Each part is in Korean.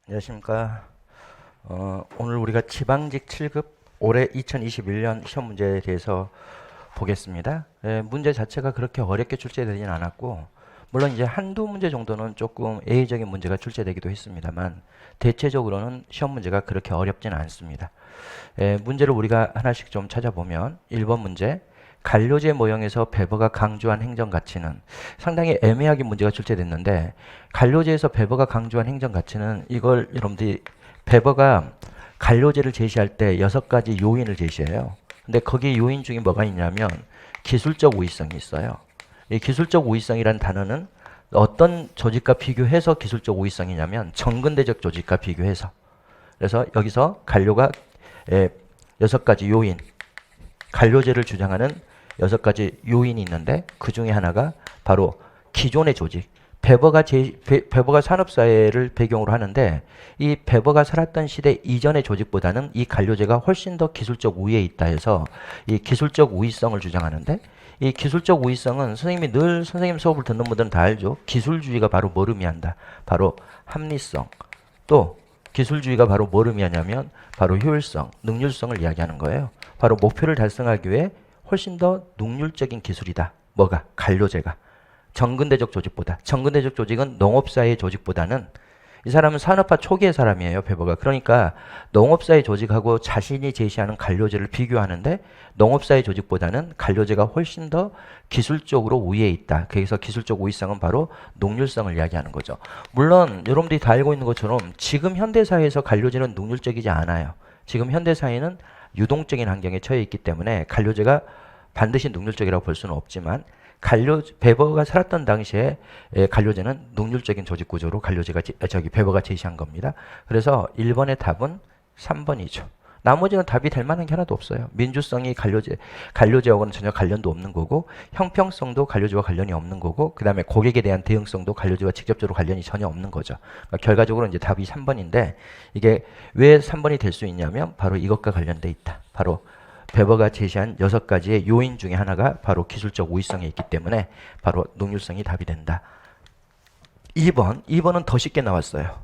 안녕하십니까. 오늘 우리가 지방직 7급 올해 2021년 시험 문제에 대해서 보겠습니다. 문제 자체가 그렇게 어렵게 출제되지는 않았고, 물론 이제 한두 문제 정도는 조금 A적인 문제가 출제되기도 했습니다만, 대체적으로는 시험 문제가 그렇게 어렵지는 않습니다. 문제를 우리가 하나씩 좀 찾아보면, 1번 문제, 간료제 모형에서 베버가 강조한 행정 가치는, 상당히 애매하게 문제가 출제됐는데, 간료제에서 베버가 강조한 행정 가치는 이걸 여러분들이 베버가 간료제를 제시할 때 6가지 요인을 제시해요. 근데 거기 요인 중에 뭐가 있냐면 기술적 우위성이 있어요. 이 기술적 우위성이란 단어는 어떤 조직과 비교해서 기술적 우위성이냐면 정근대적 조직과 비교해서. 그래서 여기서 간료가 6가지 요인, 간료제를 주장하는 6가지 요인이 있는데 그 중에 하나가 바로 기존의 조직, 베버가 산업사회를 배경으로 하는데 이 베버가 살았던 시대 이전의 조직보다는 이 간료제가 훨씬 더 기술적 우위에 있다 해서 이 기술적 우위성을 주장하는데, 이 기술적 우위성은 선생님이 늘 선생님 수업을 듣는 분들은 다 알죠. 기술주의가 바로 뭘 의미한다. 바로 합리성. 또 기술주의가 바로 뭘 의미하냐면 바로 효율성, 능률성을 이야기하는 거예요. 바로 목표를 달성하기 위해 훨씬 더 능률적인 기술이다. 뭐가? 간료제가. 정근대적 조직보다. 정근대적 조직은 농업사회 조직보다는, 이 사람은 산업화 초기의 사람이에요, 베버가. 그러니까 농업사회 조직하고 자신이 제시하는 간료제를 비교하는데 농업사회 조직보다는 간료제가 훨씬 더 기술적으로 우위에 있다. 그래서 기술적 우위성은 바로 능률성을 이야기하는 거죠. 물론 여러분들이 다 알고 있는 것처럼 지금 현대사회에서 간료제는 능률적이지 않아요. 지금 현대사회는 유동적인 환경에 처해 있기 때문에 간료제가 반드시 능률적이라고 볼 수는 없지만, 베버가 살았던 당시에 간료제는 능률적인 조직 구조로 베버가 제시한 겁니다. 그래서 1번의 답은 3번이죠. 나머지는 답이 될 만한 게 하나도 없어요. 민주성이 간료제하고는 전혀 관련도 없는 거고, 형평성도 간료제와 관련이 없는 거고, 그 다음에 고객에 대한 대응성도 간료제와 직접적으로 관련이 전혀 없는 거죠. 그러니까 결과적으로 이제 답이 3번인데, 이게 왜 3번이 될 수 있냐면 바로 이것과 관련돼 있다. 바로 베버가 제시한 6가지의 요인 중에 하나가 바로 기술적 우위성에 있기 때문에 바로 능률성이 답이 된다. 2번은 더 쉽게 나왔어요.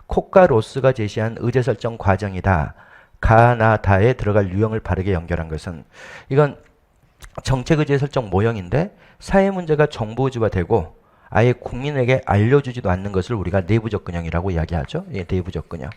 콕과 로스가 제시한 의제 설정 과정이다. 가나다에 들어갈 유형을 바르게 연결한 것은, 이건 정책 의제 설정 모형인데 사회 문제가 정부 의지화되고 아예 국민에게 알려주지도 않는 것을 우리가 내부 접근형이라고 이야기하죠. 예, 내부 접근형.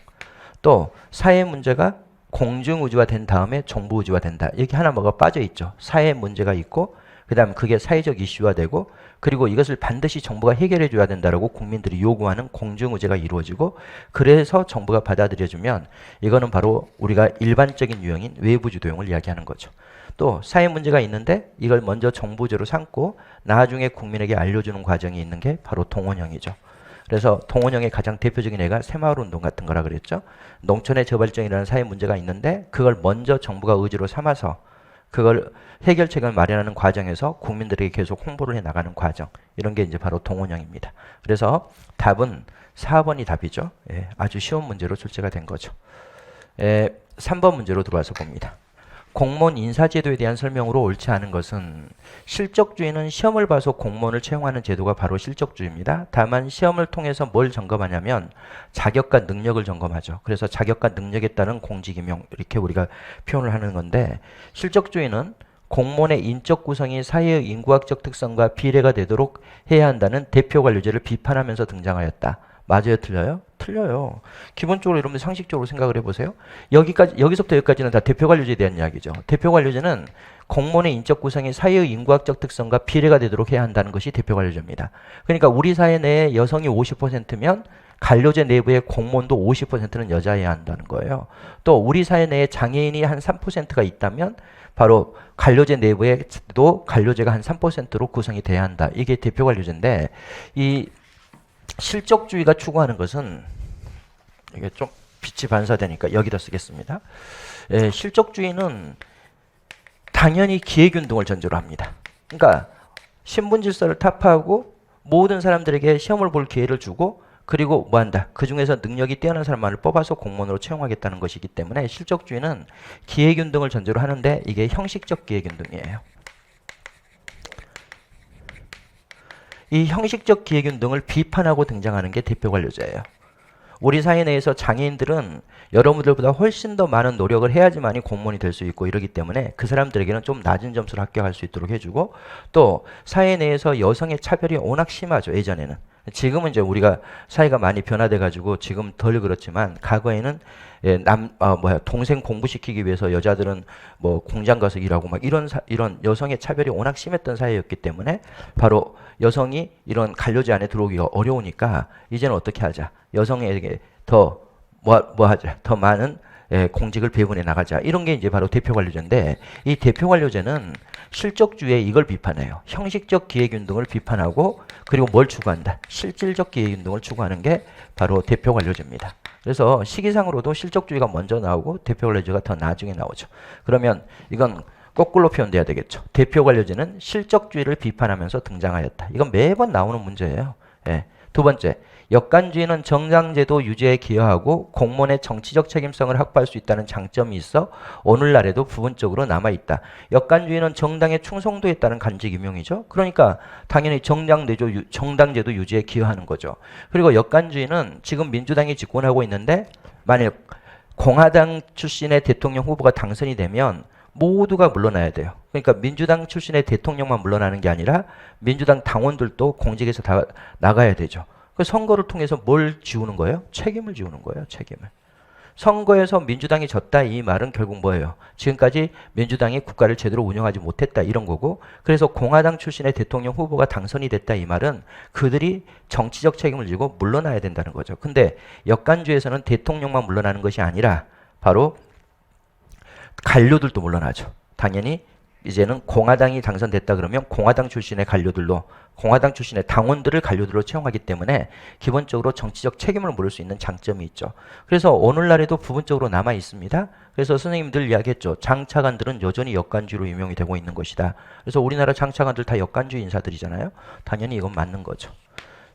또 사회 문제가 공중 의지화 된 다음에 정부 의지화 된다. 여기 하나 뭐가 빠져 있죠. 사회 문제가 있고, 그 다음 그게 사회적 이슈화 되고, 그리고 이것을 반드시 정부가 해결해 줘야 된다라고 국민들이 요구하는 공중 의제가 이루어지고, 그래서 정부가 받아들여주면 이거는 바로 우리가 일반적인 유형인 외부 주도형을 이야기하는 거죠. 또 사회 문제가 있는데 이걸 먼저 정부 의제로 삼고 나중에 국민에게 알려주는 과정이 있는 게 바로 동원형이죠. 그래서 동원형의 가장 대표적인 예가 새마을운동 같은 거라 그랬죠. 농촌의 저발정이라는 사회 문제가 있는데 그걸 먼저 정부가 의지로 삼아서 그걸 해결책을 마련하는 과정에서 국민들에게 계속 홍보를 해나가는 과정, 이런 게 이제 바로 동원형입니다. 그래서 답은 4번이 답이죠. 예, 아주 쉬운 문제로 출제가 된 거죠. 3번 문제로 들어와서 봅니다. 공무원 인사제도에 대한 설명으로 옳지 않은 것은, 실적주의는 시험을 봐서 공무원을 채용하는 제도가 바로 실적주의입니다. 다만 시험을 통해서 뭘 점검하냐면 자격과 능력을 점검하죠. 그래서 자격과 능력에 따른 공직임용, 이렇게 우리가 표현을 하는 건데, 실적주의는 공무원의 인적 구성이 사회의 인구학적 특성과 비례가 되도록 해야 한다는 대표 관료제를 비판하면서 등장하였다. 맞아요, 틀려요? 틀려요. 기본적으로 여러분들 상식적으로 생각을 해보세요. 여기서부터 여기까지는 다 대표 관료제에 대한 이야기죠. 대표 관료제는 공무원의 인적 구성이 사회의 인구학적 특성과 비례가 되도록 해야 한다는 것이 대표 관료제입니다. 그러니까 우리 사회 내에 여성이 50%면 관료제 내부의 공무원도 50%는 여자여야 한다는 거예요. 또 우리 사회 내에 장애인이 한 3%가 있다면 바로 관료제 내부에도 관료제가 한 3%로 구성이 돼야 한다. 이게 대표 관료제인데, 이 실적주의가 추구하는 것은, 이게 좀 빛이 반사되니까 여기다 쓰겠습니다. 실적주의는 당연히 기획운동을 전제로 합니다. 그러니까 신분 질서를 타파하고 모든 사람들에게 시험을 볼 기회를 주고, 그리고 뭐한다? 그 중에서 능력이 뛰어난 사람만을 뽑아서 공무원으로 채용하겠다는 것이기 때문에 실적주의는 기획운동을 전제로 하는데 이게 형식적 기획운동이에요. 이 형식적 기획운동을 비판하고 등장하는 게 대표 관료제예요. 우리 사회 내에서 장애인들은 여러분들보다 훨씬 더 많은 노력을 해야지만이 공무원이 될 수 있고 이러기 때문에 그 사람들에게는 좀 낮은 점수로 합격할 수 있도록 해주고, 또 사회 내에서 여성의 차별이 워낙 심하죠. 예전에는. 지금은 이제 우리가 사회가 많이 변화돼 가지고 지금 덜 그렇지만, 과거에는 동생 공부시키기 위해서 여자들은 뭐 공장 가서 일하고 막 이런 여성의 차별이 워낙 심했던 사회였기 때문에, 바로 여성이 이런 관료제 안에 들어오기가 어려우니까 이제는 어떻게 하자, 여성에게 더 하자, 더 많은 공직을 배분해 나가자, 이런 게 이제 바로 대표관료제인데, 이 대표관료제는 실적주의에 이걸 비판해요. 형식적 기획운동을 비판하고, 그리고 뭘 추구한다? 실질적 기획운동을 추구하는 게 바로 대표관료제입니다. 그래서 시기상으로도 실적주의가 먼저 나오고 대표관료제가 더 나중에 나오죠. 그러면 이건 거꾸로 표현돼야 되겠죠. 대표관료제는 실적주의를 비판하면서 등장하였다. 이건 매번 나오는 문제예요. 예. 두 번째, 역관주의는 정당제도 유지에 기여하고 공무원의 정치적 책임성을 확보할 수 있다는 장점이 있어 오늘날에도 부분적으로 남아있다. 역관주의는 정당의 충성도에 따른 간직 임용이죠. 그러니까 당연히 정당제도 유지에 기여하는 거죠. 그리고 역관주의는 지금 민주당이 집권하고 있는데, 만약 공화당 출신의 대통령 후보가 당선이 되면 모두가 물러나야 돼요. 그러니까 민주당 출신의 대통령만 물러나는 게 아니라 민주당 당원들도 공직에서 다 나가야 되죠. 그 선거를 통해서 뭘 지우는 거예요? 책임을 지우는 거예요. 책임을. 선거에서 민주당이 졌다, 이 말은 결국 뭐예요? 지금까지 민주당이 국가를 제대로 운영하지 못했다, 이런 거고, 그래서 공화당 출신의 대통령 후보가 당선이 됐다, 이 말은 그들이 정치적 책임을 지고 물러나야 된다는 거죠. 근데 역관주에서는 대통령만 물러나는 것이 아니라 바로 관료들도 물러나죠. 당연히 이제는 공화당이 당선됐다 그러면 공화당 출신의 관료들로, 공화당 출신의 당원들을 관료들로 채용하기 때문에 기본적으로 정치적 책임을 물을 수 있는 장점이 있죠. 그래서 오늘날에도 부분적으로 남아 있습니다. 그래서 선생님들 이야기했죠. 장차관들은 여전히 역관주의로 임용이 되고 있는 것이다. 그래서 우리나라 장차관들 다 역관주의 인사들이잖아요. 당연히 이건 맞는 거죠.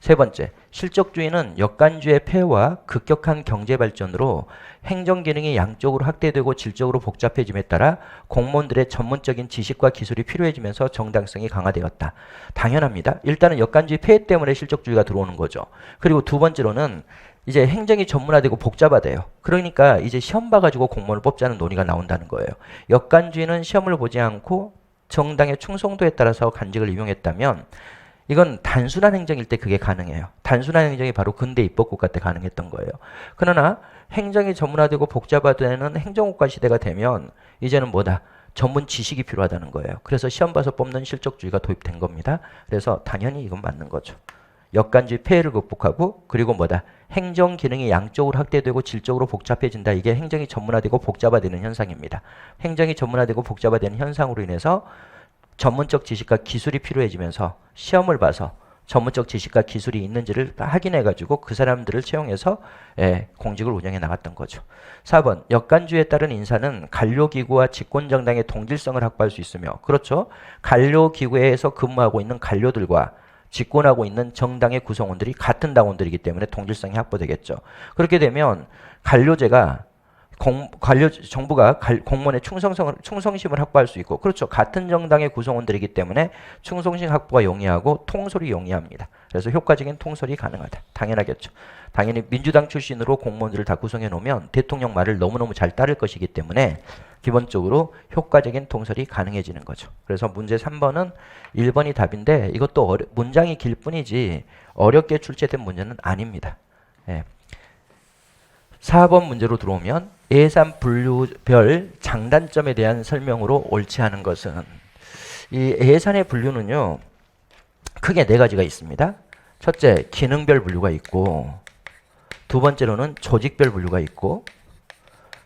세 번째, 실적주의는 역관주의 폐해와 급격한 경제 발전으로 행정 기능이 양적으로 확대되고 질적으로 복잡해짐에 따라 공무원들의 전문적인 지식과 기술이 필요해지면서 정당성이 강화되었다. 당연합니다. 일단은 역관주의 폐해 때문에 실적주의가 들어오는 거죠. 그리고 두 번째로는 이제 행정이 전문화되고 복잡화돼요. 그러니까 이제 시험 봐가지고 공무원을 뽑자는 논의가 나온다는 거예요. 역관주의는 시험을 보지 않고 정당의 충성도에 따라서 관직을 임용했다면, 이건 단순한 행정일 때 그게 가능해요. 단순한 행정이 바로 근대 입법국가 때 가능했던 거예요. 그러나 행정이 전문화되고 복잡화되는 행정국가 시대가 되면 이제는 뭐다? 전문 지식이 필요하다는 거예요. 그래서 시험 봐서 뽑는 실적주의가 도입된 겁니다. 그래서 당연히 이건 맞는 거죠. 역관주의 폐해를 극복하고, 그리고 뭐다? 행정 기능이 양적으로 확대되고 질적으로 복잡해진다. 이게 행정이 전문화되고 복잡화되는 현상입니다. 행정이 전문화되고 복잡화되는 현상으로 인해서 전문적 지식과 기술이 필요해지면서 시험을 봐서 전문적 지식과 기술이 있는지를 확인해가지고 그 사람들을 채용해서 공직을 운영해 나갔던 거죠. 4번, 역관주의에 따른 인사는 관료기구와 집권정당의 동질성을 확보할 수 있으며, 그렇죠. 관료기구에서 근무하고 있는 관료들과 집권하고 있는 정당의 구성원들이 같은 당원들이기 때문에 동질성이 확보되겠죠. 그렇게 되면 관료제가 정부가 공무원의 충성심을 확보할 수 있고, 그렇죠. 같은 정당의 구성원들이기 때문에 충성심 확보가 용이하고 통솔이 용이합니다. 그래서 효과적인 통솔이 가능하다. 당연하겠죠. 당연히 민주당 출신으로 공무원들을 다 구성해 놓으면 대통령 말을 너무너무 잘 따를 것이기 때문에 기본적으로 효과적인 통솔이 가능해지는 거죠. 그래서 문제 3번은 1번이 답인데, 이것도 문장이 길 뿐이지 어렵게 출제된 문제는 아닙니다. 4번 문제로 들어오면, 예산 분류별 장단점에 대한 설명으로 옳지 않은 것은, 이 예산의 분류는요, 크게 네 가지가 있습니다. 첫째, 기능별 분류가 있고, 두 번째로는 조직별 분류가 있고,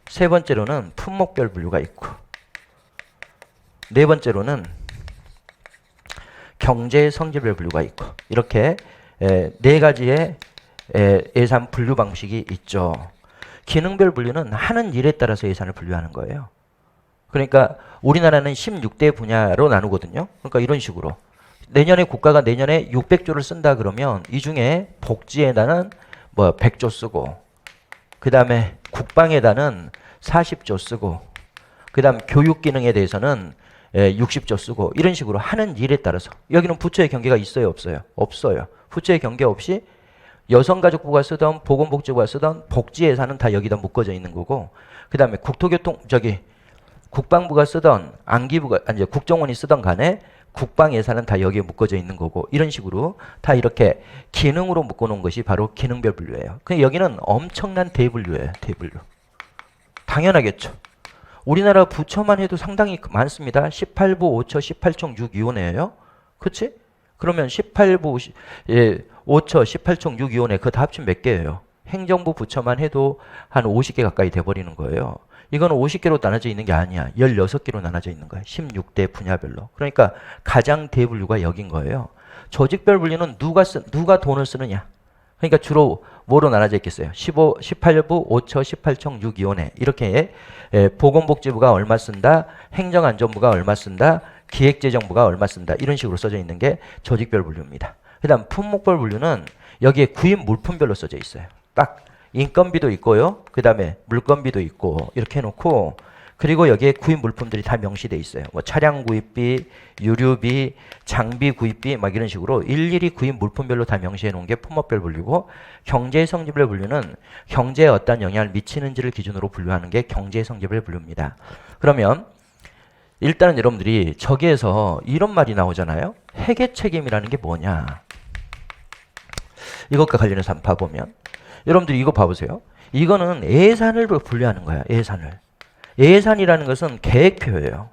세 번째로는 품목별 분류가 있고, 네 번째로는 경제 성질별 분류가 있고, 이렇게 네 가지의 예산 분류 방식이 있죠. 기능별 분류는 하는 일에 따라서 예산을 분류하는 거예요. 그러니까 우리나라는 16대 분야로 나누거든요. 그러니까 이런 식으로 내년에 국가가 내년에 600조를 쓴다 그러면 이 중에 복지에다는 100조 쓰고, 그 다음에 국방에다는 40조 쓰고, 그 다음 교육기능에 대해서는 60조 쓰고, 이런 식으로 하는 일에 따라서. 여기는 부처의 경계가 있어요, 없어요? 없어요. 부처의 경계 없이 여성가족부가 쓰던 보건복지부가 쓰던 복지예산은 다 여기다 묶어져 있는 거고, 그 다음에 국방부가 쓰던 안기부가 아니 국정원이 쓰던 간에 국방 예산은 다 여기에 묶어져 있는 거고, 이런 식으로 다 이렇게 기능으로 묶어놓은 것이 바로 기능별 분류예요. 근데 여기는 엄청난 대분류예요. 대분류. 당연하겠죠. 우리나라 부처만 해도 상당히 많습니다. 18부 5처 18총 6위원회예요. 그치? 그러면 18부 5처 18총 6위원회 그거 다 합치면 몇 개예요? 행정부 부처만 해도 한 50개 가까이 돼버리는 거예요. 이거는 50개로 나눠져 있는 게 아니야. 16개로 나눠져 있는 거야. 16대 분야별로. 그러니까 가장 대분류가 여긴 거예요. 조직별 분류는 누가 돈을 쓰느냐. 그러니까 주로 뭐로 나눠져 있겠어요? 18부 5처 18총 6위원회 이렇게 보건복지부가 얼마 쓴다, 행정안전부가 얼마 쓴다, 기획재정부가 얼마 쓴다 이런 식으로 써져 있는 게 조직별 분류입니다. 그 다음 품목별 분류는 여기에 구입 물품별로 써져 있어요. 딱 인건비도 있고요. 그 다음에 물건비도 있고 이렇게 해놓고, 그리고 여기에 구입 물품들이 다 명시돼 있어요. 뭐 차량 구입비, 유류비, 장비 구입비 막 이런 식으로 일일이 구입 물품별로 다 명시해 놓은 게 품목별 분류고, 경제 성질별 분류는 경제에 어떤 영향을 미치는지를 기준으로 분류하는 게 경제 성질별 분류입니다. 그러면 일단은 여러분들이 저기에서 이런 말이 나오잖아요. 회계 책임이라는 게 뭐냐. 이것과 관련해서 한번 봐보면 여러분들이 이거 봐보세요. 이거는 예산을 분류하는 거야. 예산을. 예산이라는 것은 계획표예요.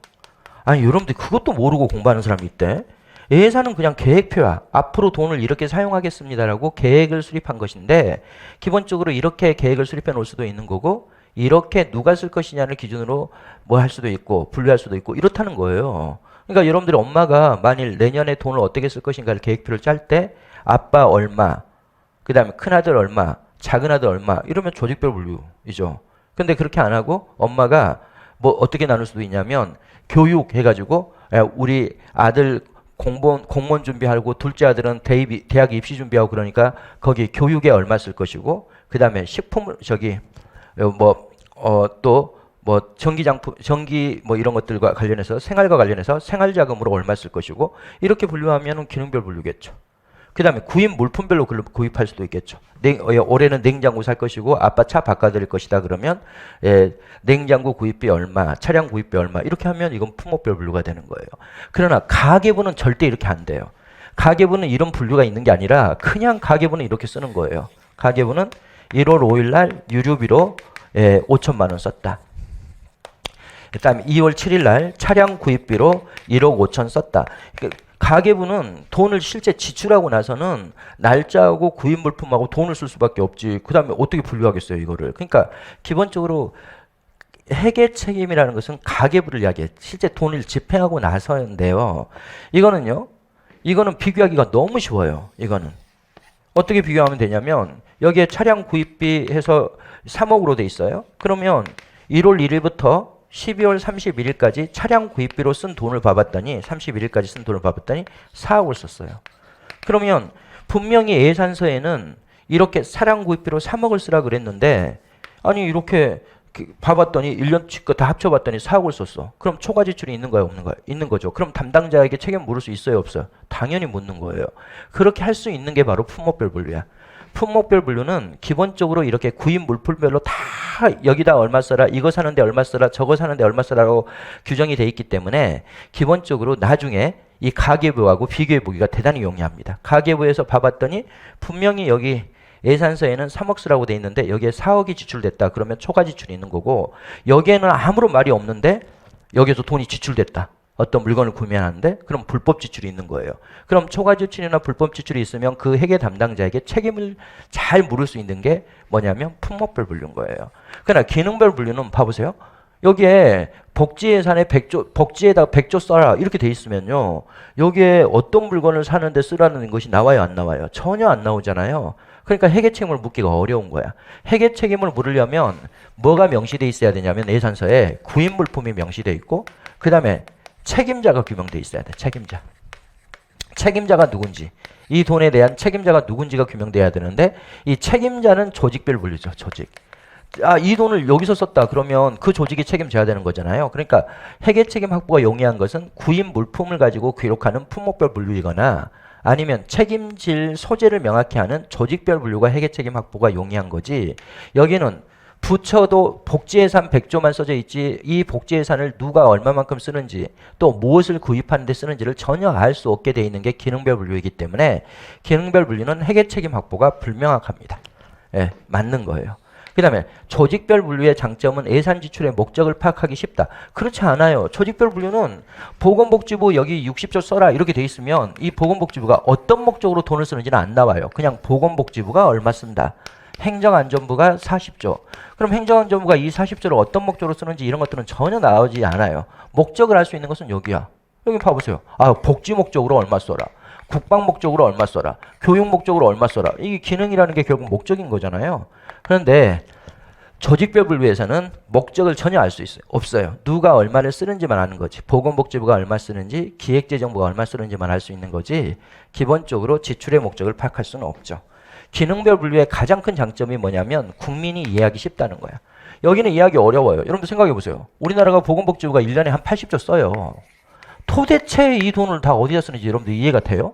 아니 여러분들 그것도 모르고 공부하는 사람이 있대. 예산은 그냥 계획표야. 앞으로 돈을 이렇게 사용하겠습니다라고 계획을 수립한 것인데, 기본적으로 이렇게 계획을 수립해 놓을 수도 있는 거고, 이렇게 누가 쓸 것이냐를 기준으로 뭐 할 수도 있고 분류할 수도 있고 이렇다는 거예요. 그러니까 여러분들이 엄마가 만일 내년에 돈을 어떻게 쓸 것인가를 계획표를 짤 때 아빠 얼마, 그 다음에 큰아들 얼마, 작은아들 얼마 이러면 조직별 분류이죠. 근데 그렇게 안 하고 엄마가 뭐 어떻게 나눌 수도 있냐면, 교육 해가지고 우리 아들 공무원 준비하고 둘째 아들은 대학 입시 준비하고 그러니까 거기 교육에 얼마 쓸 것이고, 그 다음에 식품 또 뭐 전기 뭐 이런 것들과 관련해서 생활과 관련해서 생활자금으로 얼마 쓸 것이고, 이렇게 분류하면은 기능별 분류겠죠. 그 다음에 구입 물품별로 구입할 수도 있겠죠. 올해는 냉장고 살 것이고 아빠 차 바꿔드릴 것이다 그러면 냉장고 구입비 얼마, 차량 구입비 얼마 이렇게 하면 이건 품목별 분류가 되는 거예요. 그러나 가계부는 절대 이렇게 안 돼요. 가계부는 이런 분류가 있는 게 아니라 그냥 가계부는 이렇게 쓰는 거예요. 가계부는 1월 5일 날 유류비로 5천만 원 썼다. 그 다음에 2월 7일 날 차량 구입비로 1억 5천 썼다. 가계부는 돈을 실제 지출하고 나서는 날짜하고 구입 물품하고 돈을 쓸 수밖에 없지. 그 다음에 어떻게 분류하겠어요, 이거를. 그러니까 기본적으로 회계 책임이라는 것은 가계부를 이야기해. 실제 돈을 집행하고 나서인데요. 이거는 비교하기가 너무 쉬워요. 이거는. 어떻게 비교하면 되냐면, 여기에 차량 구입비 해서 3억으로 돼 있어요. 그러면 1월 1일부터 12월 31일까지 차량 구입비로 쓴 돈을 봐봤더니 31일까지 쓴 돈을 봐봤더니 4억을 썼어요. 그러면 분명히 예산서에는 이렇게 차량 구입비로 3억을 쓰라 그랬는데, 아니 이렇게 봐봤더니 1년치 거 다 합쳐봤더니 4억을 썼어. 그럼 초과 지출이 있는 거야 없는 거야? 있는 거죠. 그럼 담당자에게 책임 물을 수 있어요 없어요? 당연히 묻는 거예요. 그렇게 할 수 있는 게 바로 품목별 분류야. 품목별 분류는 기본적으로 이렇게 구입 물품별로 다 여기다 얼마 써라, 이거 사는데 얼마 써라, 저거 사는데 얼마 써라고 규정이 돼 있기 때문에 기본적으로 나중에 이 가계부하고 비교해 보기가 대단히 용이합니다. 가계부에서 봐봤더니 분명히 여기 예산서에는 3억 쓰라고 돼 있는데 여기에 4억이 지출됐다. 그러면 초과 지출이 있는 거고, 여기에는 아무런 말이 없는데 여기에서 돈이 지출됐다. 어떤 물건을 구매하는데 그럼 불법 지출이 있는 거예요. 그럼 초과 지출이나 불법 지출이 있으면 그 회계 담당자에게 책임을 잘 물을 수 있는 게 뭐냐면 품목별 분류인 거예요. 그러나 기능별 분류는 봐보세요. 여기에 복지 예산에 복지에다 100조 써라 이렇게 돼 있으면요, 여기에 어떤 물건을 사는데 쓰라는 것이 나와요 안 나와요? 전혀 안 나오잖아요. 그러니까 회계 책임을 묻기가 어려운 거야. 회계 책임을 물으려면 뭐가 명시돼 있어야 되냐면, 예산서에 구입 물품이 명시돼 있고, 그 다음에 책임자가 규명돼 있어야 돼. 책임자가 누군지, 이 돈에 대한 책임자가 누군지가 규명돼야 되는데, 이 책임자는 조직별 분류죠. 조직. 이 돈을 여기서 썼다 그러면 그 조직이 책임져야 되는 거잖아요. 그러니까 회계 책임 확보가 용이한 것은 구입 물품을 가지고 기록하는 품목별 분류이거나, 아니면 책임질 소재를 명확히 하는 조직별 분류가 회계책임 확보가 용이한 거지. 여기는 부처도 복지예산 100조만 써져 있지 이 복지예산을 누가 얼마만큼 쓰는지 또 무엇을 구입하는 데 쓰는지를 전혀 알 수 없게 돼 있는 게 기능별 분류이기 때문에 기능별 분류는 회계책임 확보가 불명확합니다. 예, 맞는 거예요. 그 다음에 조직별 분류의 장점은 예산 지출의 목적을 파악하기 쉽다. 그렇지 않아요. 조직별 분류는 보건복지부 여기 60조 써라 이렇게 돼 있으면 이 보건복지부가 어떤 목적으로 돈을 쓰는지는 안 나와요. 그냥 보건복지부가 얼마 쓴다. 행정안전부가 40조. 그럼 행정안전부가 이 40조를 어떤 목적으로 쓰는지 이런 것들은 전혀 나오지 않아요. 목적을 알 수 있는 것은 여기야. 여기 봐보세요. 아, 복지 목적으로 얼마 써라. 국방 목적으로 얼마 써라. 교육 목적으로 얼마 써라. 이게 기능이라는 게 결국 목적인 거잖아요. 그런데 조직별 분류에서는 목적을 전혀 알 수 없어요. 누가 얼마를 쓰는지만 아는 거지. 보건복지부가 얼마 쓰는지 기획재정부가 얼마 쓰는지만 알 수 있는 거지 기본적으로 지출의 목적을 파악할 수는 없죠. 기능별 분류의 가장 큰 장점이 뭐냐면 국민이 이해하기 쉽다는 거야. 여기는 이해하기 어려워요. 여러분들 생각해 보세요. 우리나라가 보건복지부가 1년에 한 80조 써요. 도대체 이 돈을 다 어디다 쓰는지 여러분들 이해가 돼요?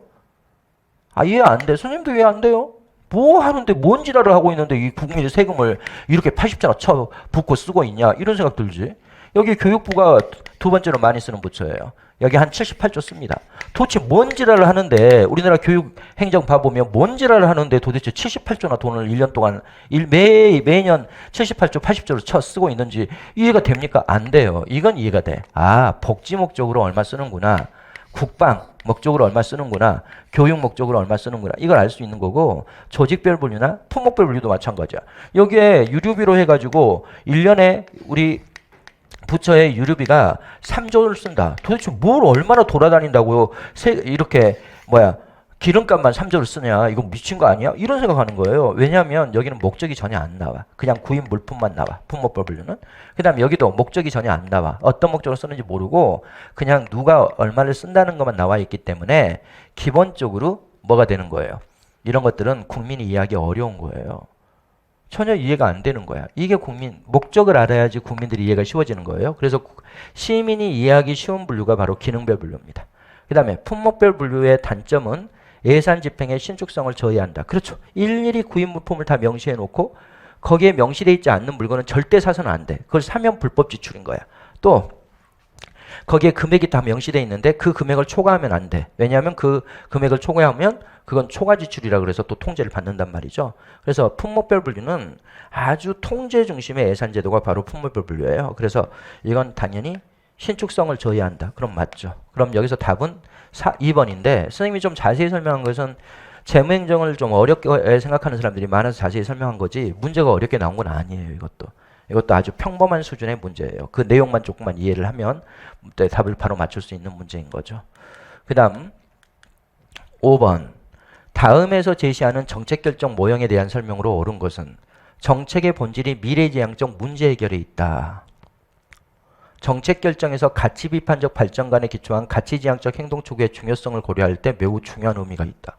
아, 이해 안 돼. 선생님도 이해 안 돼요? 뭐 하는데 뭔 지랄을 하고 있는데 이 국민의 세금을 이렇게 80조나 쳐 붓고 쓰고 있냐 이런 생각 들지. 여기 교육부가 두 번째로 많이 쓰는 부처예요. 여기 한 78조 씁니다. 도대체 뭔 지랄을 하는데 우리나라 교육행정 봐보면 뭔 지랄을 하는데 도대체 78조나 돈을 1년 동안 매년 78조 80조를 쳐 쓰고 있는지 이해가 됩니까? 안 돼요. 이건 이해가 돼. 아, 복지 목적으로 얼마 쓰는구나. 국방 목적으로 얼마 쓰는구나. 교육 목적으로 얼마 쓰는구나. 이걸 알 수 있는 거고 조직별 분류나 품목별 분류도 마찬가지야. 여기에 유류비로 해가지고 1년에 우리 부처의 유류비가 3조를 쓴다. 도대체 뭘 얼마나 돌아다닌다고요? 이렇게 기름값만 3조를 쓰냐? 이거 미친 거 아니야? 이런 생각하는 거예요. 왜냐하면 여기는 목적이 전혀 안 나와. 그냥 구입 물품만 나와. 품목별 분류는. 그 다음에 여기도 목적이 전혀 안 나와. 어떤 목적으로 쓰는지 모르고 그냥 누가 얼마를 쓴다는 것만 나와 있기 때문에 기본적으로 뭐가 되는 거예요? 이런 것들은 국민이 이해하기 어려운 거예요. 전혀 이해가 안 되는 거야. 이게 목적을 알아야지 국민들이 이해가 쉬워지는 거예요. 그래서 시민이 이해하기 쉬운 분류가 바로 기능별 분류입니다. 그 다음에 품목별 분류의 단점은 예산 집행의 신축성을 저해한다. 그렇죠. 일일이 구입 물품을 다 명시해 놓고 거기에 명시되어 있지 않는 물건은 절대 사서는 안 돼. 그걸 사면 불법 지출인 거야. 또 거기에 금액이 다 명시되어 있는데 그 금액을 초과하면 안 돼. 왜냐하면 그 금액을 초과하면 그건 초과 지출이라 그래서 또 통제를 받는단 말이죠. 그래서 품목별 분류는 아주 통제 중심의 예산 제도가 바로 품목별 분류예요. 그래서 이건 당연히 신축성을 저해한다. 그럼 맞죠. 그럼 여기서 답은 2번인데 선생님이 좀 자세히 설명한 것은 재무행정을 좀 어렵게 생각하는 사람들이 많아서 자세히 설명한 거지 문제가 어렵게 나온 건 아니에요. 이것도 아주 평범한 수준의 문제예요. 그 내용만 조금만 이해를 하면 답을 바로 맞출 수 있는 문제인 거죠. 그 다음 5번 다음에서 제시하는 정책 결정 모형에 대한 설명으로 옳은 것은 정책의 본질이 미래지향적 문제 해결에 있다. 정책 결정에서 가치 비판적 발전관에 기초한 가치지향적 행동 추구의 중요성을 고려할 때 매우 중요한 의미가 있다.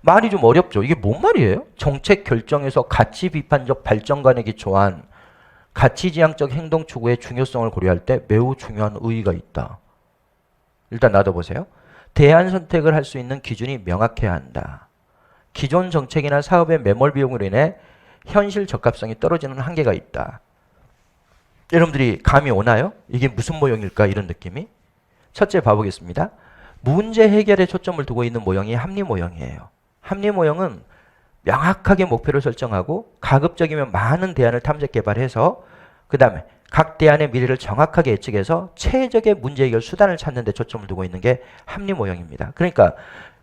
말이 좀 어렵죠. 이게 뭔 말이에요? 정책 결정에서 가치 비판적 발전관에 기초한 가치지향적 행동 추구의 중요성을 고려할 때 매우 중요한 의의가 있다. 일단 놔둬보세요. 대안 선택을 할 수 있는 기준이 명확해야 한다. 기존 정책이나 사업의 매몰 비용으로 인해 현실 적합성이 떨어지는 한계가 있다. 여러분들이 감이 오나요? 이게 무슨 모형일까? 이런 느낌이. 첫째 봐보겠습니다. 문제 해결에 초점을 두고 있는 모형이 합리 모형이에요. 합리 모형은 명확하게 목표를 설정하고 가급적이면 많은 대안을 탐색 개발해서 그 다음에 각 대안의 미래를 정확하게 예측해서 최적의 문제 해결 수단을 찾는 데 초점을 두고 있는 게 합리 모형입니다. 그러니까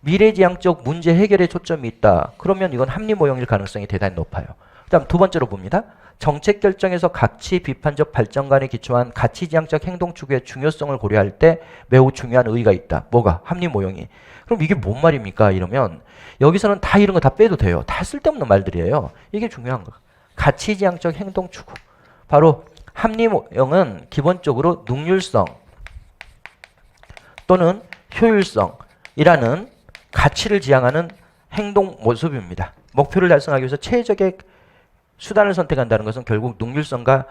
미래지향적 문제 해결에 초점이 있다. 그러면 이건 합리 모형일 가능성이 대단히 높아요. 그 다음 두 번째로 봅니다. 정책 결정에서 가치 비판적 발전관에 기초한 가치지향적 행동 추구의 중요성을 고려할 때 매우 중요한 의의가 있다. 뭐가? 합리 모형이. 그럼 이게 뭔 말입니까? 이러면 여기서는 다 이런 거 다 빼도 돼요. 다 쓸데없는 말들이에요. 이게 중요한 거. 가치지향적 행동 추구. 바로 합리 모형은 기본적으로 능률성 또는 효율성이라는 가치를 지향하는 행동 모습입니다. 목표를 달성하기 위해서 최적의 수단을 선택한다는 것은 결국 능률성과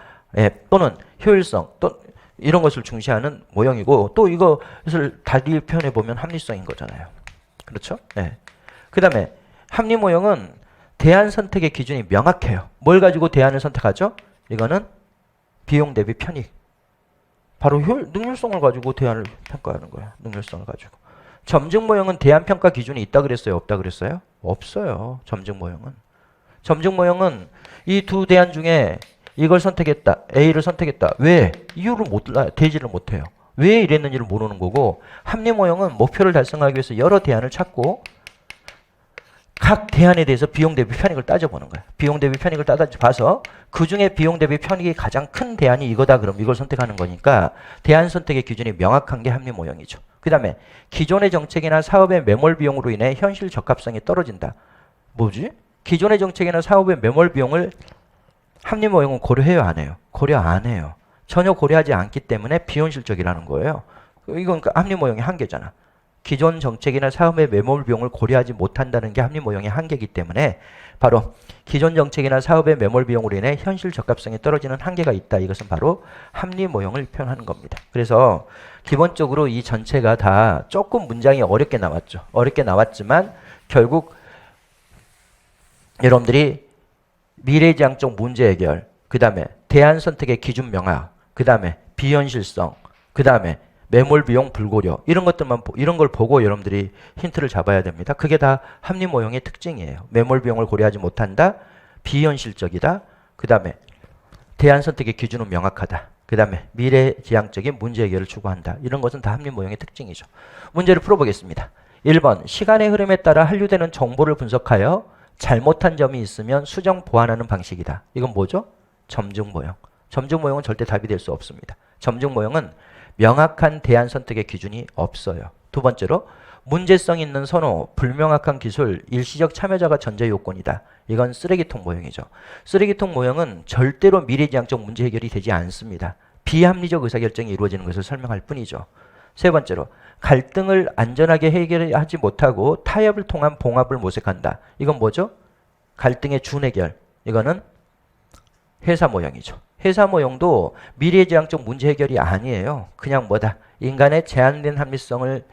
또는 효율성 또 이런 것을 중시하는 모형이고 또 이것을 달리 표현해 보면 합리성인 거잖아요. 그렇죠? 네. 그 다음에 합리 모형은 대안 선택의 기준이 명확해요. 뭘 가지고 대안을 선택하죠? 이거는 비용 대비 편익. 바로 능률성을 가지고 대안을 평가하는 거야. 능률성을 가지고. 점증 모형은 대안 평가 기준이 있다 그랬어요? 없다 그랬어요? 없어요. 점증 모형은. 점증 모형은 이 두 대안 중에 이걸 선택했다. A를 선택했다. 왜? 이유를 대지를 못해요. 왜 이랬는지를 모르는 거고, 합리 모형은 목표를 달성하기 위해서 여러 대안을 찾고 각 대안에 대해서 비용 대비 편익을 따져보는 거예요. 비용 대비 편익을 따져봐서 그 중에 비용 대비 편익이 가장 큰 대안이 이거다 그럼 이걸 선택하는 거니까 대안 선택의 기준이 명확한 게 합리 모형이죠. 그 다음에 기존의 정책이나 사업의 매몰 비용으로 인해 현실 적합성이 떨어진다. 뭐지? 기존의 정책이나 사업의 매몰 비용을 합리 모형은 고려해요, 안 해요? 고려 안 해요. 전혀 고려하지 않기 때문에 비현실적이라는 거예요. 이건 합리 모형의 한계잖아. 기존 정책이나 사업의 매몰 비용을 고려하지 못한다는 게 합리 모형의 한계이기 때문에 바로 기존 정책이나 사업의 매몰 비용으로 인해 현실 적합성이 떨어지는 한계가 있다. 이것은 바로 합리 모형을 표현하는 겁니다. 그래서 기본적으로 이 전체가 다 조금 문장이 어렵게 나왔죠. 어렵게 나왔지만 결국 여러분들이 미래지향적 문제 해결, 그 다음에 대안 선택의 기준 명확, 그 다음에 비현실성, 그 다음에 매몰 비용 불고려 이런 것들만 이런 걸 보고 여러분들이 힌트를 잡아야 됩니다. 그게 다 합리 모형의 특징이에요. 매몰 비용을 고려하지 못한다, 비현실적이다, 그 다음에 대안 선택의 기준은 명확하다, 그 다음에 미래지향적인 문제 해결을 추구한다. 이런 것은 다 합리 모형의 특징이죠. 문제를 풀어보겠습니다. 1번 시간의 흐름에 따라 한류되는 정보를 분석하여 잘못한 점이 있으면 수정 보완하는 방식이다. 이건 뭐죠? 점증 모형. 점증 모형은 절대 답이 될 수 없습니다. 점증 모형은 명확한 대안 선택의 기준이 없어요. 두 번째로 문제성 있는 선호, 불명확한 기술, 일시적 참여자가 전제 요건이다. 이건 쓰레기통 모형이죠. 쓰레기통 모형은 절대로 미래지향적 문제 해결이 되지 않습니다. 비합리적 의사결정이 이루어지는 것을 설명할 뿐이죠. 세 번째로 갈등을 안전하게 해결하지 못하고 타협을 통한 봉합을 모색한다. 이건 뭐죠? 갈등의 준해결. 이거는 회사 모형이죠. 회사 모형도 미래지향적 문제 해결이 아니에요. 그냥 뭐다? 인간의 제한된 합리성을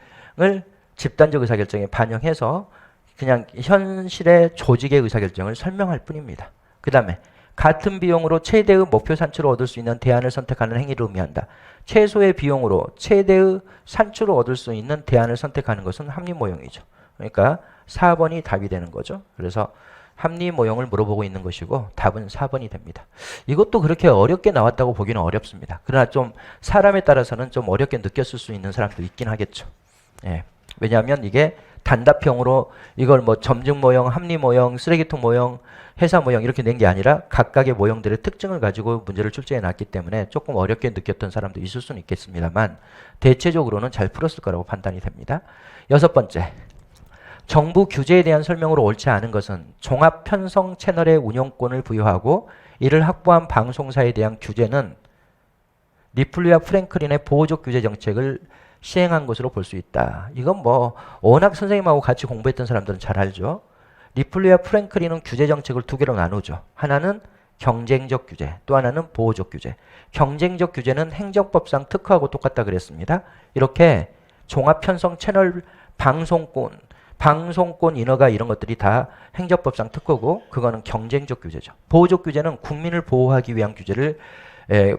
집단적 의사결정에 반영해서 그냥 현실의 조직의 의사결정을 설명할 뿐입니다. 그 다음에 같은 비용으로 최대의 목표 산출을 얻을 수 있는 대안을 선택하는 행위를 의미한다. 최소의 비용으로 최대의 산출을 얻을 수 있는 대안을 선택하는 것은 합리 모형이죠. 그러니까 4번이 답이 되는 거죠. 그래서 합리 모형을 물어보고 있는 것이고 답은 4번이 됩니다. 이것도 그렇게 어렵게 나왔다고 보기는 어렵습니다. 그러나 좀 사람에 따라서는 좀 어렵게 느꼈을 수 있는 사람도 있긴 하겠죠. 예. 왜냐하면 이게 단답형으로 이걸 뭐 점증 모형, 합리 모형, 쓰레기통 모형, 회사 모형 이렇게 낸 게 아니라 각각의 모형들의 특징을 가지고 문제를 출제해 놨기 때문에 조금 어렵게 느꼈던 사람도 있을 수는 있겠습니다만 대체적으로는 잘 풀었을 거라고 판단이 됩니다. 6번째. 정부 규제에 대한 설명으로 옳지 않은 것은 종합 편성 채널의 운영권을 부여하고 이를 확보한 방송사에 대한 규제는 리플리와 프랭클린의 보호적 규제 정책을 시행한 것으로 볼 수 있다. 이건 뭐 워낙 선생님하고 같이 공부했던 사람들은 잘 알죠. 리플리와 프랭클린은 규제 정책을 두 개로 나누죠. 하나는 경쟁적 규제, 또 하나는 보호적 규제. 경쟁적 규제는 행정법상 특허하고 똑같다 그랬습니다. 이렇게 종합 편성 채널 방송권 인허가 이런 것들이 다 행정법상 특허고 그거는 경쟁적 규제죠. 보호적 규제는 국민을 보호하기 위한 규제를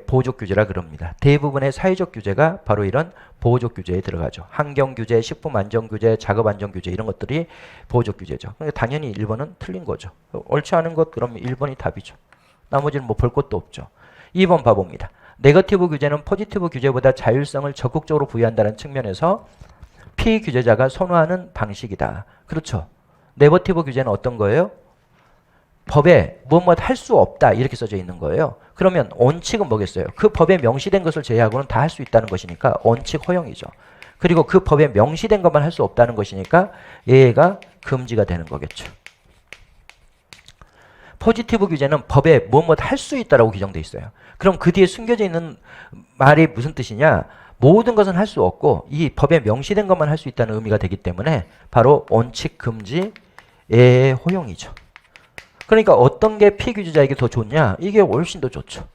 보호적 규제라 그럽니다. 대부분의 사회적 규제가 바로 이런 보호적 규제에 들어가죠. 환경 규제, 식품 안전 규제, 작업 안전 규제 이런 것들이 보호적 규제죠. 그러니까 당연히 1번은 틀린 거죠. 옳지 않은 것 그러면 1번이 답이죠. 나머지는 뭐 볼 것도 없죠. 2번 봐봅니다. 네거티브 규제는 포지티브 규제보다 자율성을 적극적으로 부여한다는 측면에서 피규제자가 선호하는 방식이다. 그렇죠. 네거티브 규제는 어떤 거예요? 법에 무엇 할 수 없다 이렇게 써져 있는 거예요. 그러면 원칙은 뭐겠어요? 그 법에 명시된 것을 제외하고는 다 할 수 있다는 것이니까 원칙 허용이죠. 그리고 그 법에 명시된 것만 할 수 없다는 것이니까 얘가 금지가 되는 거겠죠. 포지티브 규제는 법에 무엇 할 수 있다라고 규정되어 있어요. 그럼 그 뒤에 숨겨져 있는 말이 무슨 뜻이냐? 모든 것은 할 수 없고 이 법에 명시된 것만 할 수 있다는 의미가 되기 때문에 바로 원칙 금지의 허용이죠. 그러니까 어떤 게 피규제자에게 더 좋냐? 이게 훨씬 더 좋죠.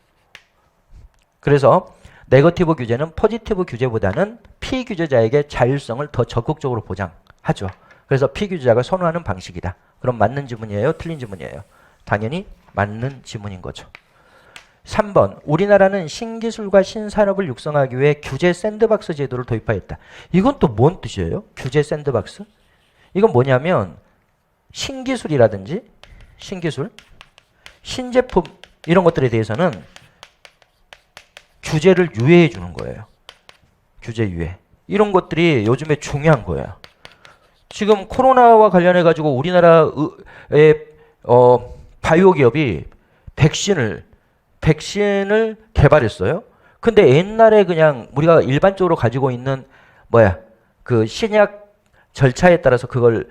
그래서 네거티브 규제는 포지티브 규제보다는 피규제자에게 자율성을 더 적극적으로 보장하죠. 그래서 피규자가 선호하는 방식이다. 그럼 맞는 지문이에요? 틀린 지문이에요? 당연히 맞는 지문인 거죠. 3번, 우리나라는 신기술과 신산업을 육성하기 위해 규제 샌드박스 제도를 도입하였다. 이건 또 뭔 뜻이에요? 규제 샌드박스? 이건 뭐냐면 신기술이라든지 신기술, 신제품 이런 것들에 대해서는 규제를 유예해 주는 거예요. 규제 유예. 이런 것들이 요즘에 중요한 거예요. 지금 코로나와 관련해 가지고 우리나라의 바이오 기업이 백신을 개발했어요. 근데 옛날에 그냥 우리가 일반적으로 가지고 있는 그 신약 절차에 따라서 그걸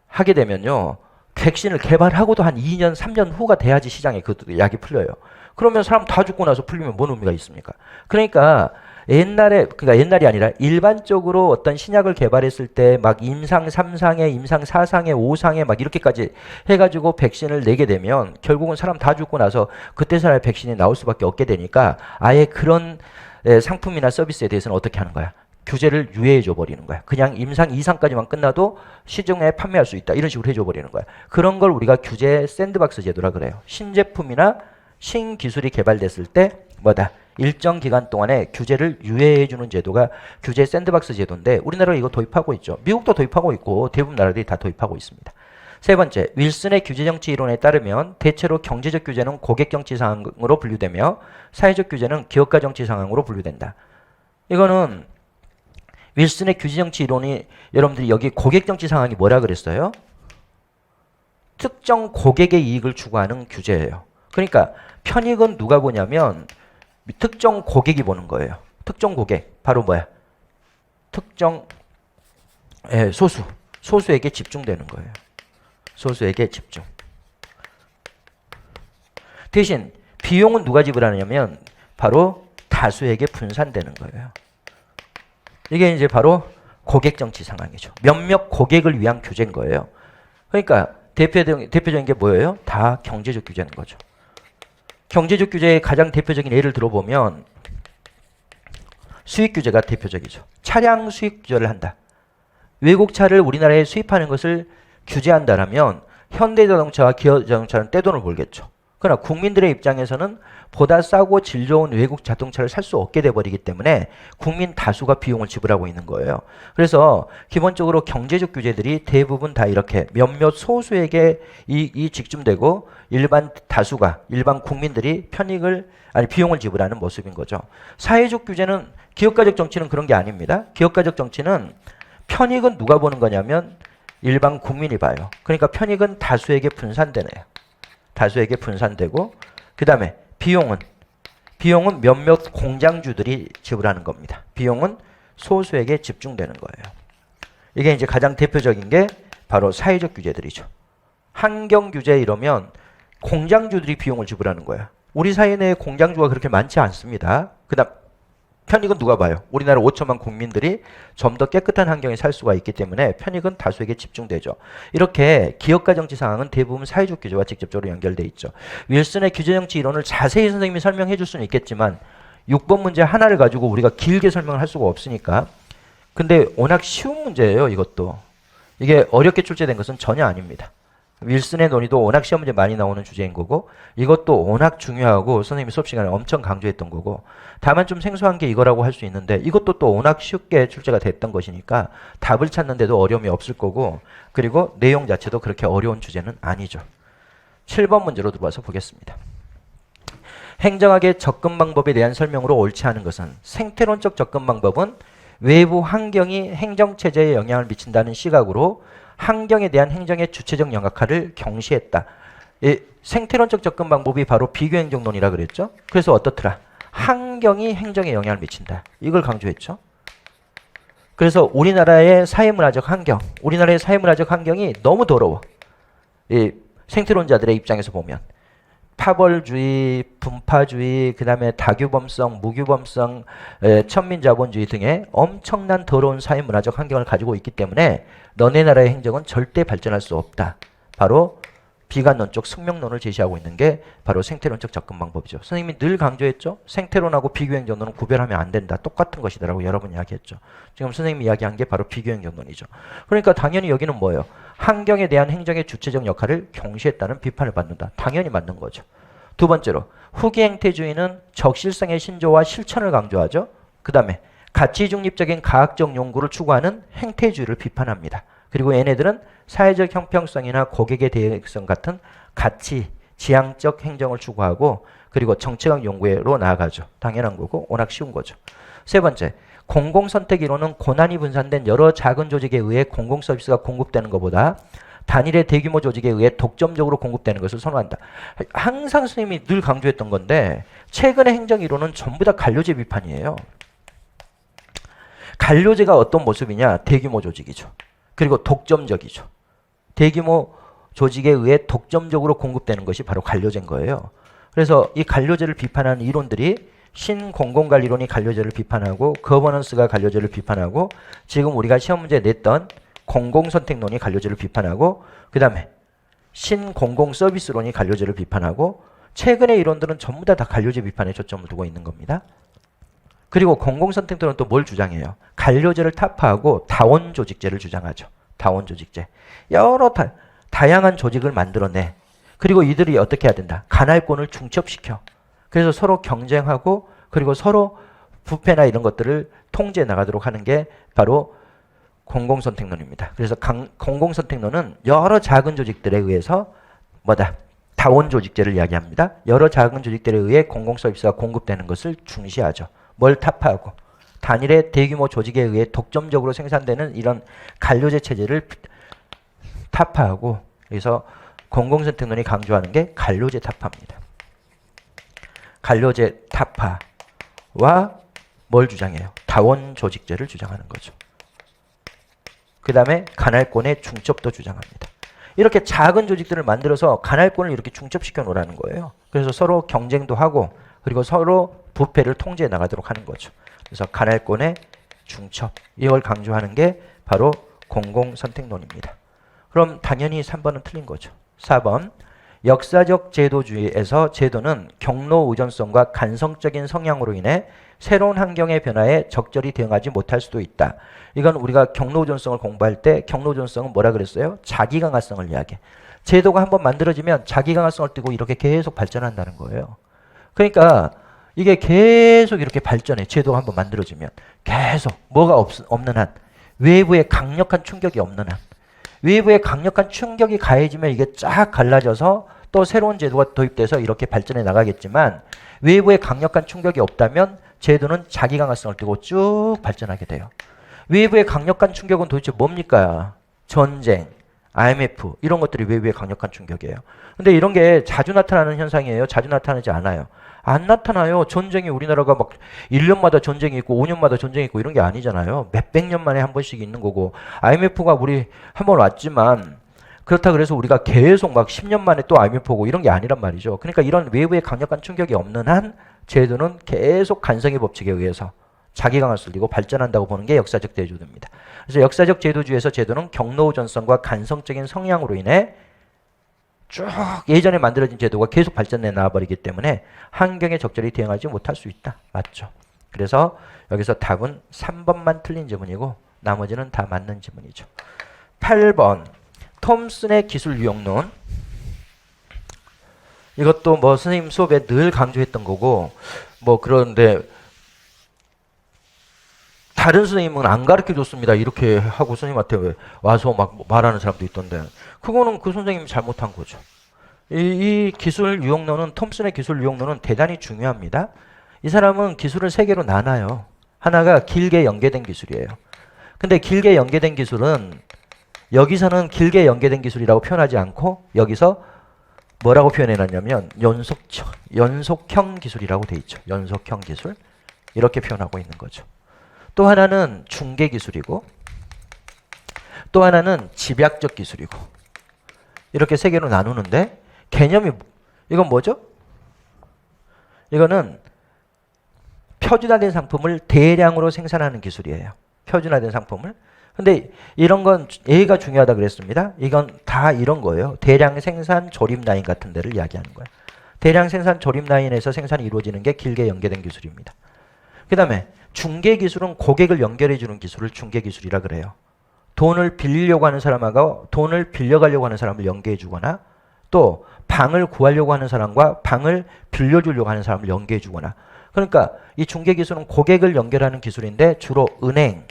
하게 되면요. 백신을 개발하고도 한 2년, 3년 후가 돼야지 시장에 그 약이 풀려요. 그러면 사람 다 죽고 나서 풀리면 뭔 의미가 있습니까? 그러니까 옛날이 아니라 일반적으로 어떤 신약을 개발했을 때 막 임상 3상에, 임상 4상에, 5상에 막 이렇게까지 해가지고 백신을 내게 되면 결국은 사람 다 죽고 나서 그때서야 백신이 나올 수밖에 없게 되니까 아예 그런 상품이나 서비스에 대해서는 어떻게 하는 거야? 규제를 유예해 줘 버리는 거야. 그냥 임상 2상까지만 끝나도 시중에 판매할 수 있다. 이런 식으로 해줘 버리는 거야. 그런 걸 우리가 규제 샌드박스 제도라 그래요. 신제품이나 신기술이 개발됐을 때 일정 기간 동안에 규제를 유예해 주는 제도가 규제 샌드박스 제도인데 우리나라가 이거 도입하고 있죠. 미국도 도입하고 있고 대부분 나라들이 다 도입하고 있습니다. 세 번째, 윌슨의 규제정치 이론에 따르면 대체로 경제적 규제는 고객정치 상황으로 분류되며 사회적 규제는 기업가 정치 상황으로 분류된다. 이거는 윌슨의 규제정치 이론이 여러분들이 여기 고객정치 상황이 뭐라 그랬어요? 특정 고객의 이익을 추구하는 규제예요. 그러니까 편익은 누가 보냐면 특정 고객이 보는 거예요. 특정 고객. 바로 특정 소수에게 집중되는 거예요. 소수에게 집중. 대신 비용은 누가 지불하느냐면 바로 다수에게 분산되는 거예요. 이게 이제 바로 고객 정치 상황이죠. 몇몇 고객을 위한 규제인 거예요. 그러니까 대표적인 게 뭐예요? 다 경제적 규제인 거죠. 경제적 규제의 가장 대표적인 예를 들어보면 수입 규제가 대표적이죠. 차량 수입 규제를 한다. 외국 차를 우리나라에 수입하는 것을 규제한다라면 현대자동차와 기아자동차는 떼돈을 벌겠죠. 그러나 국민들의 입장에서는 보다 싸고 질 좋은 외국 자동차를 살 수 없게 돼버리기 때문에 국민 다수가 비용을 지불하고 있는 거예요. 그래서 기본적으로 경제적 규제들이 대부분 다 이렇게 몇몇 소수에게 이 직중되고 일반 국민들이 비용을 지불하는 모습인 거죠. 사회적 규제는 기업가적 정치는 그런 게 아닙니다. 기업가적 정치는 편익은 누가 보는 거냐면 일반 국민이 봐요. 그러니까 편익은 다수에게 분산되네요. 다수에게 분산되고 그 다음에 비용은 몇몇 공장주들이 지불하는 겁니다. 비용은 소수에게 집중되는 거예요. 이게 이제 가장 대표적인 게 바로 사회적 규제들이죠. 환경 규제 이러면 공장주들이 비용을 지불하는 거예요. 우리 사회 내에 공장주가 그렇게 많지 않습니다. 그다음 편익은 누가 봐요? 우리나라 5천만 국민들이 좀 더 깨끗한 환경에 살 수가 있기 때문에 편익은 다수에게 집중되죠. 이렇게 기업가 정치 상황은 대부분 사회적 규제와 직접적으로 연결돼 있죠. 윌슨의 규제 정치 이론을 자세히 선생님이 설명해 줄 수는 있겠지만 6번 문제 하나를 가지고 우리가 길게 설명을 할 수가 없으니까. 근데 워낙 쉬운 문제예요, 이것도. 이게 어렵게 출제된 것은 전혀 아닙니다. 윌슨의 논의도 워낙 시험 문제 많이 나오는 주제인 거고 이것도 워낙 중요하고 선생님이 수업 시간에 엄청 강조했던 거고 다만 좀 생소한 게 이거라고 할 수 있는데 이것도 또 워낙 쉽게 출제가 됐던 것이니까 답을 찾는데도 어려움이 없을 거고 그리고 내용 자체도 그렇게 어려운 주제는 아니죠. 7번 문제로 들어와서 보겠습니다. 행정학의 접근 방법에 대한 설명으로 옳지 않은 것은 생태론적 접근 방법은 외부 환경이 행정체제에 영향을 미친다는 시각으로 환경에 대한 행정의 주체적 영역화를 경시했다. 생태론적 접근 방법이 바로 비교행정론이라 그랬죠. 그래서 어떻더라? 환경이 행정에 영향을 미친다. 이걸 강조했죠. 그래서 우리나라의 사회문화적 환경이 너무 더러워. 이 생태론자들의 입장에서 보면 파벌주의, 분파주의, 그 다음에 다규범성, 무규범성, 천민자본주의 등의 엄청난 더러운 사회문화적 환경을 가지고 있기 때문에 너네 나라의 행정은 절대 발전할 수 없다. 바로 비관론적 숙명론을 제시하고 있는 게 바로 생태론적 접근 방법이죠. 선생님이 늘 강조했죠. 생태론하고 비교행정론은 구별하면 안 된다. 똑같은 것이다라고 여러 번 이야기했죠. 지금 선생님이 이야기한 게 바로 비교행정론이죠. 그러니까 당연히 여기는 뭐예요? 환경에 대한 행정의 주체적 역할을 경시했다는 비판을 받는다. 당연히 맞는 거죠. 두 번째로 후기행태주의는 적실성의 신조와 실천을 강조하죠. 그 다음에 가치 중립적인 과학적 연구를 추구하는 행태주의를 비판합니다. 그리고 얘네들은 사회적 형평성이나 고객의 대응성 같은 가치, 지향적 행정을 추구하고 그리고 정책학 연구로 나아가죠. 당연한 거고 워낙 쉬운 거죠. 세 번째, 공공선택 이론은 고난이 분산된 여러 작은 조직에 의해 공공 서비스가 공급되는 것보다 단일의 대규모 조직에 의해 독점적으로 공급되는 것을 선호한다. 항상 선생님이 늘 강조했던 건데 최근의 행정 이론은 전부 다 관료제 비판이에요. 관료제가 어떤 모습이냐? 대규모 조직이죠. 그리고 독점적이죠. 대규모 조직에 의해 독점적으로 공급되는 것이 바로 관료제인 거예요. 그래서 이 관료제를 비판하는 이론들이 신공공관리론이 관료제를 비판하고 거버넌스가 관료제를 비판하고 지금 우리가 시험 문제에 냈던 공공선택론이 관료제를 비판하고 그 다음에 신공공서비스론이 관료제를 비판하고 최근의 이론들은 전부 다 관료제 비판에 초점을 두고 있는 겁니다. 그리고 공공선택론은 또 뭘 주장해요? 관료제를 타파하고 다원조직제를 주장하죠. 다원조직제. 여러 다양한 조직을 만들어내. 그리고 이들이 어떻게 해야 된다? 간할권을 중첩시켜. 그래서 서로 경쟁하고 그리고 서로 부패나 이런 것들을 통제해 나가도록 하는 게 바로 공공선택론입니다. 그래서 공공선택론은 여러 작은 조직들에 의해서 뭐다? 다원조직제를 이야기합니다. 여러 작은 조직들에 의해 공공서비스가 공급되는 것을 중시하죠. 뭘 타파하고 단일의 대규모 조직에 의해 독점적으로 생산되는 이런 관료제 체제를 타파하고 그래서 공공선택론이 강조하는 게 관료제 타파입니다. 관료제 타파와 뭘 주장해요? 다원조직제를 주장하는 거죠. 그 다음에 간할권의 중첩도 주장합니다. 이렇게 작은 조직들을 만들어서 간할권을 이렇게 중첩시켜 놓으라는 거예요. 그래서 서로 경쟁도 하고 그리고 서로 부패를 통제해 나가도록 하는 거죠. 그래서 간할권의 중첩 이걸 강조하는 게 바로 공공선택론입니다. 그럼 당연히 3번은 틀린 거죠. 4번 역사적 제도주의에서 제도는 경로 의존성과 간성적인 성향으로 인해 새로운 환경의 변화에 적절히 대응하지 못할 수도 있다. 이건 우리가 경로 의존성을 공부할 때 경로 의존성은 뭐라 그랬어요? 자기 강화성을 이야기해. 제도가 한번 만들어지면 자기 강화성을 띠고 이렇게 계속 발전한다는 거예요. 그러니까 이게 계속 이렇게 발전해. 제도가 한번 만들어지면 계속 뭐가 없는 한 외부의 강력한 충격이 없는 한 외부의 강력한 충격이 가해지면 이게 쫙 갈라져서 또 새로운 제도가 도입돼서 이렇게 발전해 나가겠지만 외부의 강력한 충격이 없다면 제도는 자기 강화성을 띠고 쭉 발전하게 돼요. 외부의 강력한 충격은 도대체 뭡니까? 전쟁, IMF 이런 것들이 외부의 강력한 충격이에요. 근데 이런 게 자주 나타나는 현상이에요? 자주 나타나지 않아요. 안 나타나요. 전쟁이 우리나라가 막 1년마다 전쟁이 있고 5년마다 전쟁이 있고 이런 게 아니잖아요. 몇백 년 만에 한 번씩 있는 거고 IMF가 우리 한 번 왔지만 그렇다 그래서 우리가 계속 막 10년 만에 또 IMF 오고 이런 게 아니란 말이죠. 그러니까 이런 외부의 강력한 충격이 없는 한 제도는 계속 간성의 법칙에 의해서 자기 강화를 띠고 발전한다고 보는 게 역사적 제도입니다. 그래서 역사적 제도주의에서 제도는 경로 의존성과 간성적인 성향으로 인해 쭉 예전에 만들어진 제도가 계속 발전해 나와버리기 때문에 환경에 적절히 대응하지 못할 수 있다. 맞죠? 그래서 여기서 답은 3번만 틀린 지문이고 나머지는 다 맞는 지문이죠. 8번 톰슨의 기술 유형론. 이것도 뭐 선생님 수업에 늘 강조했던 거고 뭐 그런데 다른 선생님은 안 가르쳐줬습니다. 이렇게 하고 선생님한테 와서 막 말하는 사람도 있던데 그거는 그 선생님이 잘못한 거죠. 이 기술 유형론은 톰슨의 기술 유형론은 대단히 중요합니다. 이 사람은 기술을 세 개로 나눠요. 하나가 길게 연계된 기술이에요. 근데 길게 연계된 기술은 여기서는 길게 연계된 기술이라고 표현하지 않고 여기서 뭐라고 표현해놨냐면 연속형 기술이라고 돼 있죠. 연속형 기술 이렇게 표현하고 있는 거죠. 또 하나는 중개 기술이고 또 하나는 집약적 기술이고 이렇게 세 개로 나누는데 개념이 이건 뭐죠? 이거는 표준화된 상품을 대량으로 생산하는 기술이에요. 표준화된 상품을 근데 이런 건 A가 중요하다 그랬습니다. 이건 다 이런 거예요. 대량 생산 조립 라인 같은 데를 이야기하는 거예요. 대량 생산 조립 라인에서 생산이 이루어지는 게 길게 연계된 기술입니다. 그 다음에 중개 기술은 고객을 연결해 주는 기술을 중개 기술이라 그래요. 돈을 빌리려고 하는 사람하고 돈을 빌려가려고 하는 사람을 연계해 주거나 또 방을 구하려고 하는 사람과 방을 빌려주려고 하는 사람을 연계해 주거나 그러니까 이 중개 기술은 고객을 연결하는 기술인데 주로 은행,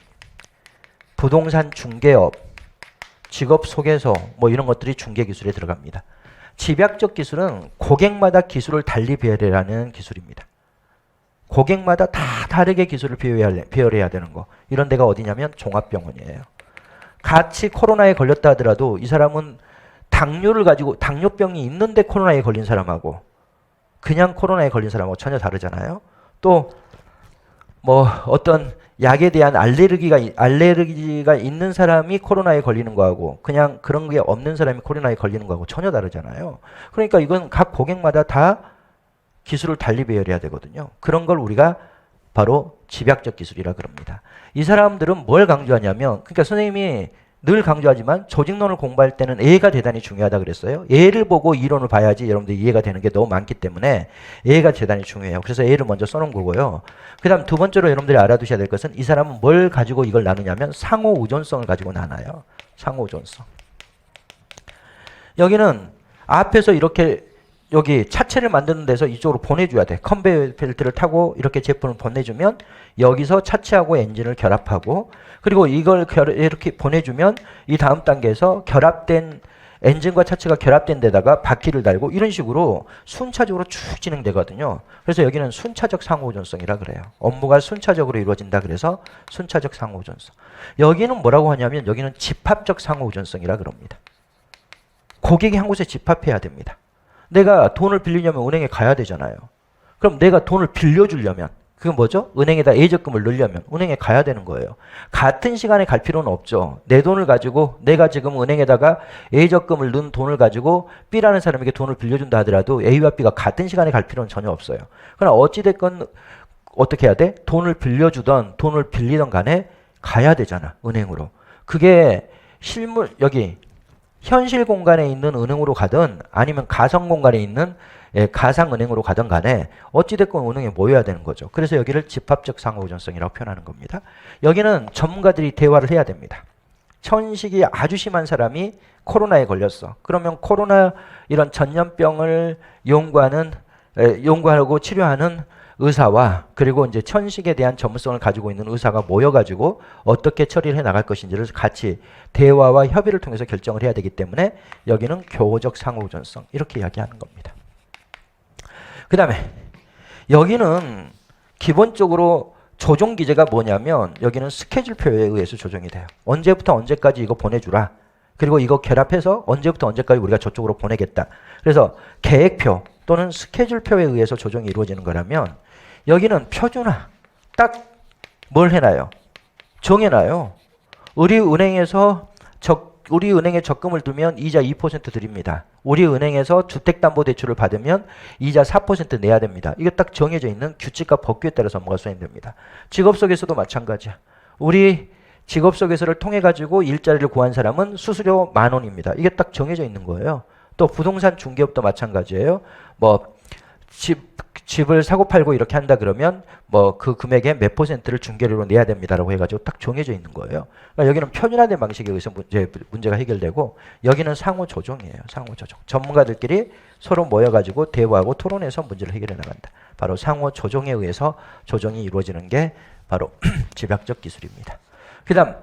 부동산 중개업, 직업 소개소 뭐 이런 것들이 중개 기술에 들어갑니다. 집약적 기술은 고객마다 기술을 달리 배열하는 기술입니다. 고객마다 다 다르게 기술을 배열해야 되는 거. 이런 데가 어디냐면 종합병원이에요. 같이 코로나에 걸렸다 하더라도 이 사람은 당뇨를 가지고 당뇨병이 있는데 코로나에 걸린 사람하고 그냥 코로나에 걸린 사람하고 전혀 다르잖아요. 또 뭐 어떤 약에 대한 알레르기가 있는 사람이 코로나에 걸리는 거하고 그냥 그런 게 없는 사람이 코로나에 걸리는 거하고 전혀 다르잖아요. 그러니까 이건 각 고객마다 다 기술을 달리 배열해야 되거든요. 그런 걸 우리가 바로 집약적 기술이라 그럽니다. 이 사람들은 뭘 강조하냐면 그러니까 선생님이 늘 강조하지만 조직론을 공부할 때는 A가 대단히 중요하다 그랬어요. A를 보고 이론을 봐야지 여러분들 이해가 되는 게 너무 많기 때문에 A가 대단히 중요해요. 그래서 A를 먼저 써놓은 거고요. 그 다음 두 번째로 여러분들이 알아두셔야 될 것은 이 사람은 뭘 가지고 이걸 나누냐면 상호 의존성을 가지고 나눠요. 상호 의존성. 여기는 앞에서 이렇게 여기 차체를 만드는 데서 이쪽으로 보내줘야 돼. 컨베이어 벨트를 타고 이렇게 제품을 보내주면 여기서 차체하고 엔진을 결합하고 그리고 이걸 이렇게 보내주면 이 다음 단계에서 결합된 엔진과 차체가 결합된 데다가 바퀴를 달고 이런 식으로 순차적으로 쭉 진행되거든요. 그래서 여기는 순차적 상호존성이라 그래요. 업무가 순차적으로 이루어진다 그래서 순차적 상호존성. 여기는 뭐라고 하냐면 여기는 집합적 상호존성이라 그럽니다. 고객이 한 곳에 집합해야 됩니다. 내가 돈을 빌리려면 은행에 가야 되잖아요. 그럼 내가 돈을 빌려주려면 그건 뭐죠? 은행에다 예적금을 넣으려면 은행에 가야 되는 거예요. 같은 시간에 갈 필요는 없죠. 내 돈을 가지고 내가 지금 은행에다가 예적금을 넣은 돈을 가지고 B라는 사람에게 돈을 빌려준다 하더라도 A와 B가 같은 시간에 갈 필요는 전혀 없어요. 그러나 어찌됐건 어떻게 해야 돼? 돈을 빌려주던 돈을 빌리던 간에 가야 되잖아. 은행으로. 그게 실물 여기 현실 공간에 있는 은행으로 가든 아니면 가상 공간에 있는 가상은행으로 가든 간에 어찌됐건 은행에 모여야 되는 거죠. 그래서 여기를 집합적 상호의존성이라고 표현하는 겁니다. 여기는 전문가들이 대화를 해야 됩니다. 천식이 아주 심한 사람이 코로나에 걸렸어. 그러면 코로나 이런 전염병을 연구하고 치료하는 의사와 그리고 이제 천식에 대한 전문성을 가지고 있는 의사가 모여가지고 어떻게 처리를 해 나갈 것인지를 같이 대화와 협의를 통해서 결정을 해야 되기 때문에 여기는 교호적 상호의존성 이렇게 이야기하는 겁니다. 그 다음에 여기는 기본적으로 조정 기제가 뭐냐면 여기는 스케줄표에 의해서 조정이 돼요. 언제부터 언제까지 이거 보내주라. 그리고 이거 결합해서 언제부터 언제까지 우리가 저쪽으로 보내겠다. 그래서 계획표 또는 스케줄표에 의해서 조정이 이루어지는 거라면 여기는 표준화. 딱 뭘 해놔요? 정해놔요. 우리 은행에 적금을 두면 이자 2% 드립니다. 우리 은행에서 주택담보대출을 받으면 이자 4% 내야 됩니다. 이게 딱 정해져 있는 규칙과 법규에 따라서 업무가 수행됩니다. 직업 속에서도 마찬가지야. 우리 직업 속에서를 통해 가지고 일자리를 구한 사람은 수수료 10,000원입니다. 이게 딱 정해져 있는 거예요. 또 부동산 중개업도 마찬가지예요. 뭐 집을 사고 팔고 이렇게 한다 그러면 뭐 그 금액의 몇 %를 중개료로 내야 됩니다라고 해가지고 딱 정해져 있는 거예요. 그러니까 여기는 표준화된 방식에 의해서 문제가 해결되고 여기는 상호 조정이에요. 상호 조정. 전문가들끼리 서로 모여가지고 대화하고 토론해서 문제를 해결해 나간다. 바로 상호 조정에 의해서 조정이 이루어지는 게 바로 집약적 기술입니다. 그다음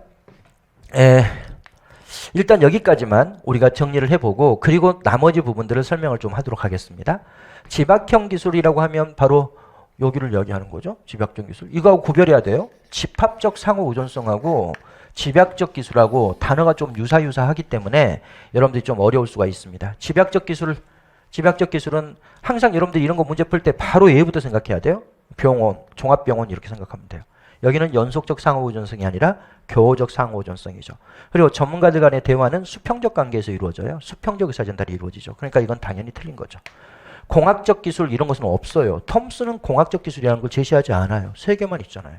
일단 여기까지만 우리가 정리를 해보고 그리고 나머지 부분들을 설명을 좀 하도록 하겠습니다. 집약형 기술이라고 하면 바로 여기를 이야기하는 거죠. 집약적 기술. 이거하고 구별해야 돼요. 집합적 상호 의존성하고 집약적 기술하고 단어가 좀 유사하기 때문에 여러분들이 좀 어려울 수가 있습니다. 집약적 기술은 항상 여러분들이 이런 거 문제 풀 때 바로 예부터 생각해야 돼요. 병원, 종합병원 이렇게 생각하면 돼요. 여기는 연속적 상호의존성이 아니라 교호적 상호의존성이죠. 그리고 전문가들 간의 대화는 수평적 관계에서 이루어져요. 수평적 의사전달이 이루어지죠. 그러니까 이건 당연히 틀린 거죠. 공학적 기술 이런 것은 없어요. 톰스는 공학적 기술이라는 걸 제시하지 않아요. 세 개만 있잖아요.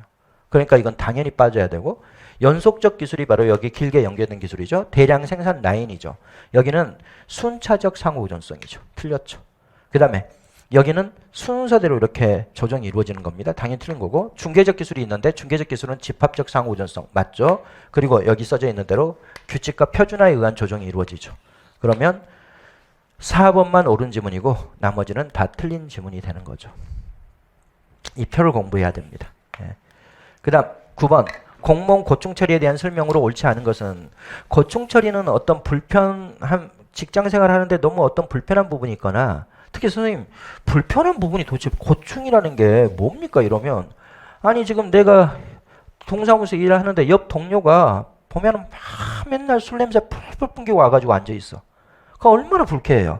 그러니까 이건 당연히 빠져야 되고 연속적 기술이 바로 여기 길게 연결된 기술이죠. 대량 생산 라인이죠. 여기는 순차적 상호우전성이죠. 틀렸죠. 그 다음에 여기는 순서대로 이렇게 조정이 이루어지는 겁니다. 당연히 틀린 거고 중계적 기술이 있는데 중계적 기술은 집합적 상호우전성 맞죠? 그리고 여기 써져 있는 대로 규칙과 표준화에 의한 조정이 이루어지죠. 그러면 4번만 옳은 지문이고 나머지는 다 틀린 지문이 되는 거죠. 이 표를 공부해야 됩니다. 예. 그 다음 9번 공무원 고충 처리에 대한 설명으로 옳지 않은 것은 고충 처리는 어떤 불편한 직장 생활하는데 너무 어떤 불편한 부분이 있거나 특히 선생님 불편한 부분이 도대체 고충이라는 게 뭡니까 이러면 아니 지금 내가 동사무소 일을 하는데 옆 동료가 보면은 막 맨날 술 냄새 풀풀 풍기고 와가지고 앉아있어. 그거 얼마나 불쾌해요.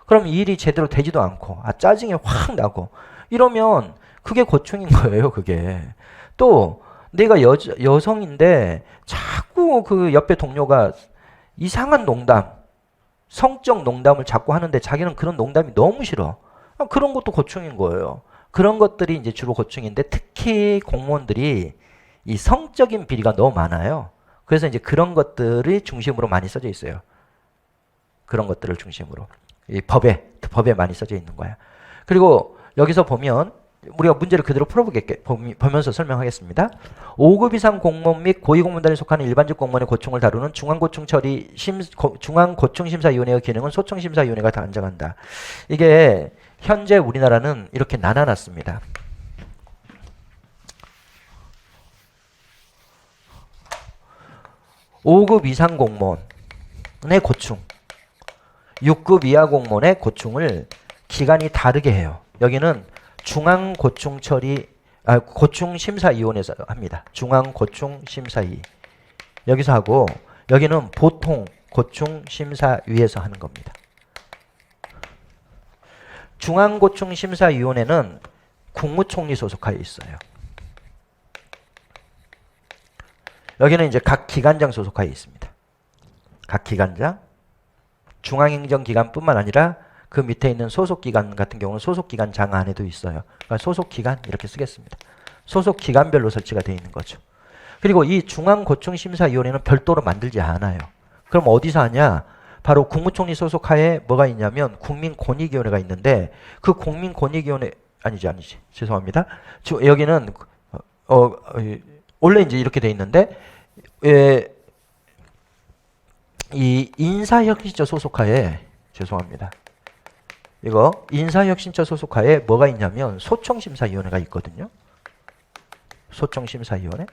그럼 이 일이 제대로 되지도 않고 짜증이 확 나고 이러면 그게 고충인 거예요. 그게 또 내가 여성인데 자꾸 그 옆에 동료가 이상한 농담 성적 농담을 자꾸 하는데 자기는 그런 농담이 너무 싫어. 그런 것도 고충인 거예요. 그런 것들이 이제 주로 고충인데 특히 공무원들이 이 성적인 비리가 너무 많아요. 그래서 이제 그런 것들이 중심으로 많이 써져 있어요. 그런 것들을 중심으로. 이 법에 많이 써져 있는 거야. 그리고 여기서 보면 우리가 문제를 그대로 보면서 설명하겠습니다. 5급 이상 공무원 및 고위공무원단에 속하는 일반직 공무원의 고충을 다루는 중앙고충심사위원회의 기능은 소청심사위원회가 관장한다. 이게 현재 우리나라는 이렇게 나눠놨습니다. 5급 이상 공무원의 고충, 6급 이하 공무원의 고충을 기관이 다르게 해요. 여기는 고충심사위원회에서 합니다. 중앙고충심사위. 여기서 하고 여기는 보통 고충심사위에서 하는 겁니다. 중앙고충심사위원회는 국무총리 소속하에 있어요. 여기는 이제 각 기관장 소속하에 있습니다. 각 기관장. 중앙행정기관뿐만 아니라 그 밑에 있는 소속기관 같은 경우는 소속기관장 안에도 있어요. 그러니까 소속기관 이렇게 쓰겠습니다. 소속기관별로 설치가 되어 있는 거죠. 그리고 이 중앙고충심사위원회는 별도로 만들지 않아요. 그럼 어디서 하냐? 바로 국무총리 소속하에 뭐가 있냐면 국민권익위원회가 있는데 그 국민권익위원회 아니지 죄송합니다. 여기는 원래 이제 이렇게 돼 있는데 이 인사혁신처 소속하에 죄송합니다. 이거 인사혁신처 소속하에 뭐가 있냐면 소청심사위원회가 있거든요. 소청심사위원회.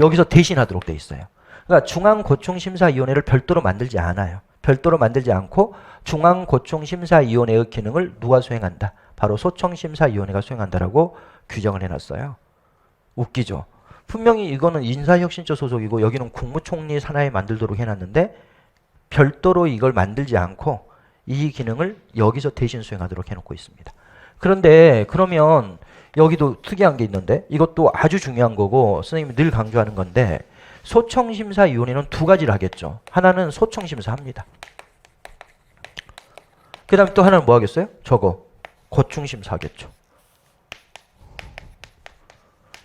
여기서 대신하도록 돼 있어요. 그러니까 중앙고충심사위원회를 별도로 만들지 않아요. 별도로 만들지 않고 중앙고충심사위원회의 기능을 누가 수행한다? 바로 소청심사위원회가 수행한다라고 규정을 해놨어요. 웃기죠? 분명히 이거는 인사혁신처 소속이고 여기는 국무총리 산하에 만들도록 해놨는데 별도로 이걸 만들지 않고 이 기능을 여기서 대신 수행하도록 해놓고 있습니다. 그런데 그러면 여기도 특이한 게 있는데 이것도 아주 중요한 거고 선생님이 늘 강조하는 건데 소청심사위원회는 두 가지를 하겠죠. 하나는 소청심사 합니다. 그 다음에 또 하나는 뭐 하겠어요? 저거 고충심사 하겠죠.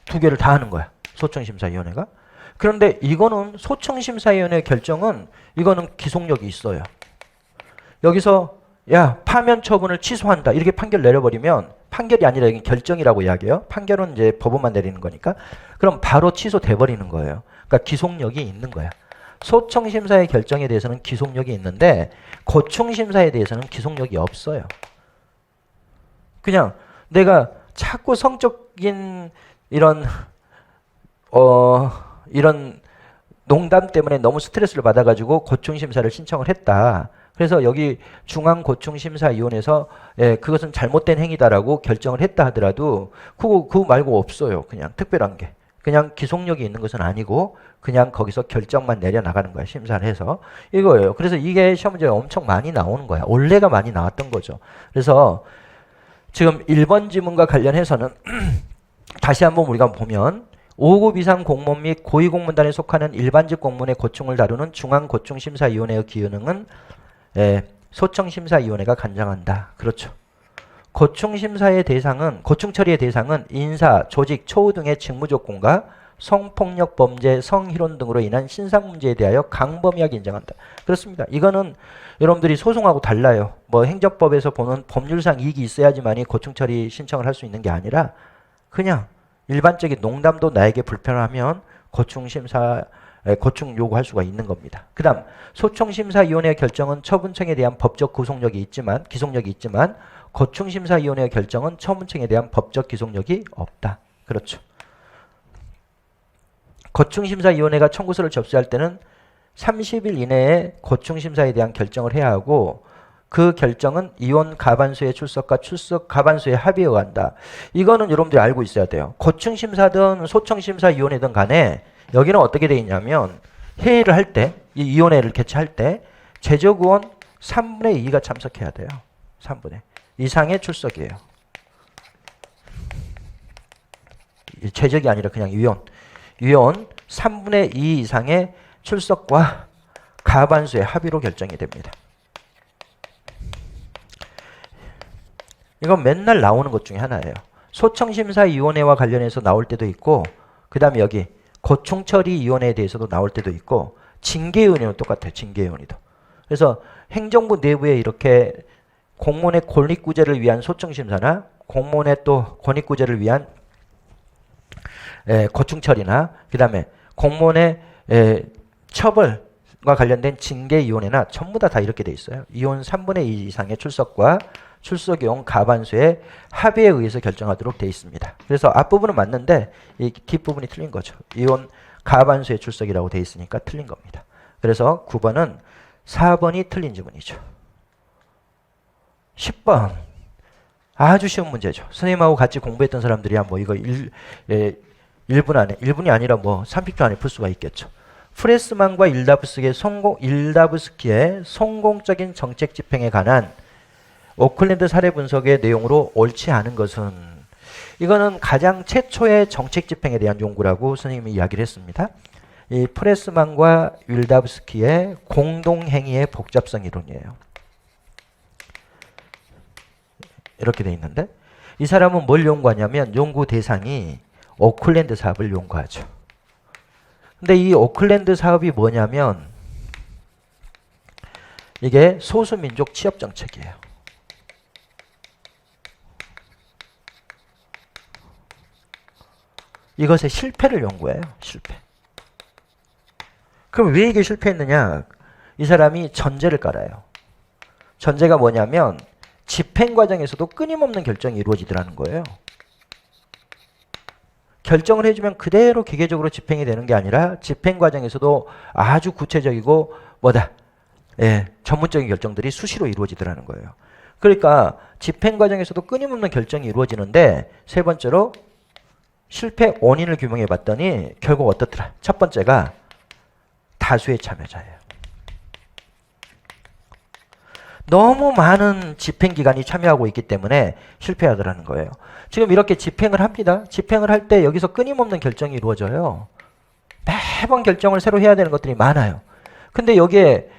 두 개를 다 하는 거야. 소청심사위원회가. 그런데 이거는 소청심사위원회 결정은 이거는 기속력이 있어요. 여기서 야 파면 처분을 취소한다 이렇게 판결 내려버리면 판결이 아니라 여기 결정이라고 이야기해요. 판결은 이제 법원만 내리는 거니까 그럼 바로 취소돼 버리는 거예요. 그러니까 기속력이 있는 거야. 소청심사의 결정에 대해서는 기속력이 있는데 고충심사에 대해서는 기속력이 없어요. 그냥 내가 자꾸 성적인 이런 농담 때문에 너무 스트레스를 받아가지고 고충심사를 신청을 했다. 그래서 여기 중앙고충심사위원회에서 그것은 잘못된 행위다라고 결정을 했다 하더라도 그거 말고 없어요. 그냥 특별한 게. 그냥 기속력이 있는 것은 아니고 그냥 거기서 결정만 내려나가는 거야. 심사를 해서. 이거예요. 그래서 이게 시험 문제가 엄청 많이 나오는 거야. 원래가 많이 나왔던 거죠. 그래서 지금 1번 지문과 관련해서는 다시 한번 우리가 보면 5급 이상 공무원 및 고위공무원단에 속하는 일반직 공무원의 고충을 다루는 중앙고충심사위원회의 기능은 소청심사위원회가 관장한다. 그렇죠. 고충심사의 대상은, 고충처리의 대상은 인사, 조직, 처우 등의 직무조건과 성폭력 범죄, 성희롱 등으로 인한 신상문제에 대하여 강범위하게 인정한다. 그렇습니다. 이거는 여러분들이 소송하고 달라요. 뭐 행정법에서 보는 법률상 이익이 있어야지만이 고충처리 신청을 할 수 있는 게 아니라 그냥 일반적인 농담도 나에게 불편하면 고충 요구할 수가 있는 겁니다. 그 다음 소총심사위원회의 결정은 처분청에 대한 법적 기속력이 있지만 고충심사위원회의 결정은 처분청에 대한 법적 기속력이 없다. 그렇죠. 고충심사위원회가 청구서를 접수할 때는 30일 이내에 고충심사에 대한 결정을 해야 하고 그 결정은 이혼 가반수의 출석과 출석 가반수의 합의에 의한다. 이거는 여러분들이 알고 있어야 돼요. 고충심사든 소청심사위원회든 간에 여기는 어떻게 되어 있냐면 회의를 할 때, 이 위원회를 개최할 때 제적의원 3분의 2가 참석해야 돼요. 3분의 이상의 출석이에요. 제적이 아니라 그냥 위원 3분의 2 이상의 출석과 가반수의 합의로 결정이 됩니다. 이건 맨날 나오는 것 중에 하나예요. 소청심사위원회와 관련해서 나올 때도 있고 그 다음에 여기 고충처리위원회에 대해서도 나올 때도 있고 징계위원회는 똑같아요. 징계위원회도. 그래서 행정부 내부에 이렇게 공무원의 권익구제를 위한 소청심사나 공무원의 또 권익구제를 위한 고충처리나 그 다음에 공무원의 처벌과 관련된 징계위원회나 전부 다 이렇게 돼 있어요. 이혼 3분의 2 이상의 출석과 출석용 가반수의 합의에 의해서 결정하도록 돼 있습니다. 그래서 앞부분은 맞는데 이 뒷부분이 틀린 거죠. 이혼 가반수의 출석이라고 돼 있으니까 틀린 겁니다. 그래서 9번은 4번이 틀린 지문이죠. 10번 아주 쉬운 문제죠. 선생님하고 같이 공부했던 사람들이야 뭐 이거 1분 안에 1분이 아니라 뭐 30초 안에 풀 수가 있겠죠. 프레스만과 일다브스키의 성공적인 정책 집행에 관한 오클랜드 사례 분석의 내용으로 옳지 않은 것은 이거는 가장 최초의 정책 집행에 대한 연구라고 선생님이 이야기를 했습니다. 이 프레스만과 윌다브스키의 공동행위의 복잡성 이론이에요. 이렇게 돼 있는데 이 사람은 뭘 연구하냐면 연구 대상이 오클랜드 사업을 연구하죠. 근데 이 오클랜드 사업이 뭐냐면 이게 소수민족 취업 정책이에요. 이것의 실패를 연구해요. 실패. 그럼 왜 이게 실패했느냐? 이 사람이 전제를 깔아요. 전제가 뭐냐면 집행 과정에서도 끊임없는 결정이 이루어지더라는 거예요. 결정을 해주면 그대로 기계적으로 집행이 되는 게 아니라 집행 과정에서도 아주 구체적이고 전문적인 결정들이 수시로 이루어지더라는 거예요. 그러니까 집행 과정에서도 끊임없는 결정이 이루어지는데 세 번째로 실패 원인을 규명해 봤더니 결국 어떻더라? 첫 번째가 다수의 참여자예요. 너무 많은 집행기관이 참여하고 있기 때문에 실패하더라는 거예요. 지금 이렇게 집행을 합니다. 집행을 할 때 여기서 끊임없는 결정이 이루어져요. 매번 결정을 새로 해야 되는 것들이 많아요. 근데 여기에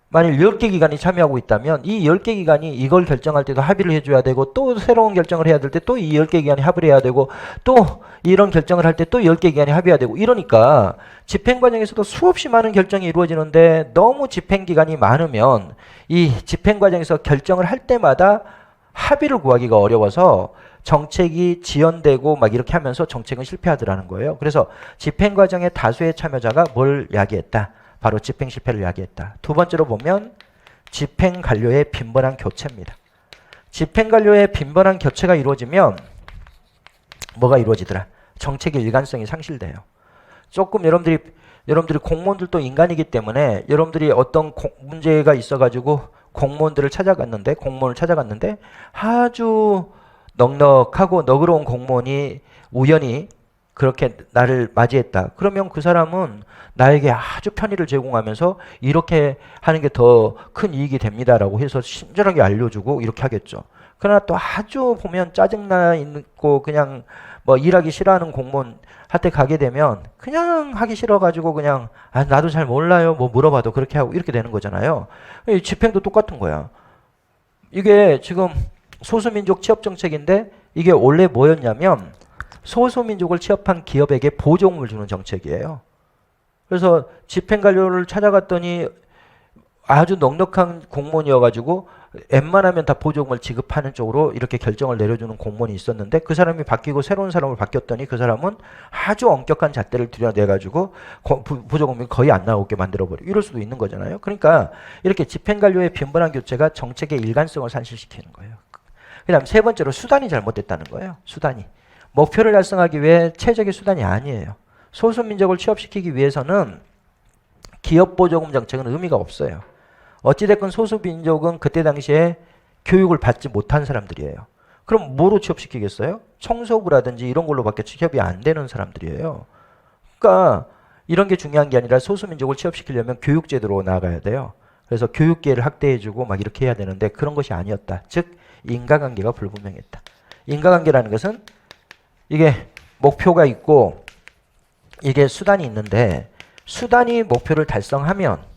만일 10개 기관이 참여하고 있다면 이 10개 기관이 이걸 결정할 때도 합의를 해줘야 되고 또 새로운 결정을 해야 될 때 또 이 10개 기관이 합의를 해야 되고 또 이런 결정을 할 때 또 10개 기관이 합의해야 되고 이러니까 집행 과정에서도 수없이 많은 결정이 이루어지는데 너무 집행 기관이 많으면 이 집행 과정에서 결정을 할 때마다 합의를 구하기가 어려워서 정책이 지연되고 막 이렇게 하면서 정책은 실패하더라는 거예요. 그래서 집행 과정에 다수의 참여자가 뭘 야기했다? 바로 집행 실패를 야기했다. 두 번째로 보면 집행 관료의 빈번한 교체입니다. 집행 관료의 빈번한 교체가 이루어지면 뭐가 이루어지더라? 정책의 일관성이 상실돼요. 조금 여러분들이 공무원들도 인간이기 때문에 여러분들이 어떤 문제가 있어가지고 공무원을 찾아갔는데 아주 넉넉하고 너그러운 공무원이 우연히 그렇게 나를 맞이했다. 그러면 그 사람은 나에게 아주 편의를 제공하면서 이렇게 하는 게 더 큰 이익이 됩니다라고 해서 친절하게 알려주고 이렇게 하겠죠. 그러나 또 아주 보면 짜증나 있고 그냥 뭐 일하기 싫어하는 공무원한테 가게 되면 그냥 하기 싫어가지고 그냥 나도 잘 몰라요. 뭐 물어봐도 그렇게 하고 이렇게 되는 거잖아요. 이 집행도 똑같은 거야. 이게 지금 소수민족 취업 정책인데 이게 원래 뭐였냐면 소수민족을 취업한 기업에게 보조금을 주는 정책이에요. 그래서 집행관료를 찾아갔더니 아주 넉넉한 공무원이어가지고 웬만하면 다 보조금을 지급하는 쪽으로 이렇게 결정을 내려주는 공무원이 있었는데 그 사람이 바뀌고 새로운 사람을 바뀌었더니 그 사람은 아주 엄격한 잣대를 들여내가지고 보조금이 거의 안 나오게 만들어버리고 이럴 수도 있는 거잖아요. 그러니까 이렇게 집행관료의 빈번한 교체가 정책의 일관성을 산실시키는 거예요. 그 다음 세 번째로 수단이 잘못됐다는 거예요. 수단이. 목표를 달성하기 위해 최적의 수단이 아니에요. 소수민족을 취업시키기 위해서는 기업보조금 정책은 의미가 없어요. 어찌됐건 소수민족은 그때 당시에 교육을 받지 못한 사람들이에요. 그럼 뭐로 취업시키겠어요? 청소부라든지 이런 걸로밖에 취업이 안 되는 사람들이에요. 그러니까 이런 게 중요한 게 아니라 소수민족을 취업시키려면 교육제도로 나아가야 돼요. 그래서 교육기회를 확대해주고 막 이렇게 해야 되는데 그런 것이 아니었다. 즉 인과관계가 불분명했다. 인과관계라는 것은 이게 목표가 있고 이게 수단이 있는데 수단이 목표를 달성하면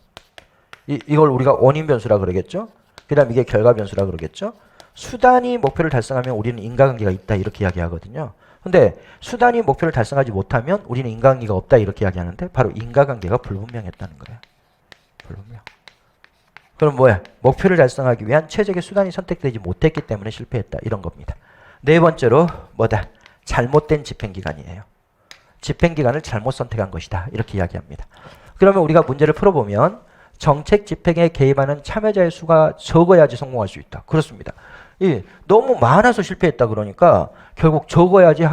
이걸 우리가 원인 변수라 그러겠죠. 그 다음 이게 결과 변수라 그러겠죠. 수단이 목표를 달성하면 우리는 인과관계가 있다 이렇게 이야기하거든요. 근데 수단이 목표를 달성하지 못하면 우리는 인과관계가 없다 이렇게 이야기하는데 바로 인과관계가 불분명했다는 거예요. 불분명. 그럼 뭐야? 목표를 달성하기 위한 최적의 수단이 선택되지 못했기 때문에 실패했다 이런 겁니다. 네 번째로 뭐다? 잘못된 집행기간이에요. 집행기간을 잘못 선택한 것이다 이렇게 이야기합니다. 그러면 우리가 문제를 풀어보면 정책 집행에 개입하는 참여자의 수가 적어야지 성공할 수 있다. 그렇습니다. 너무 많아서 실패했다 그러니까 결국 적어야지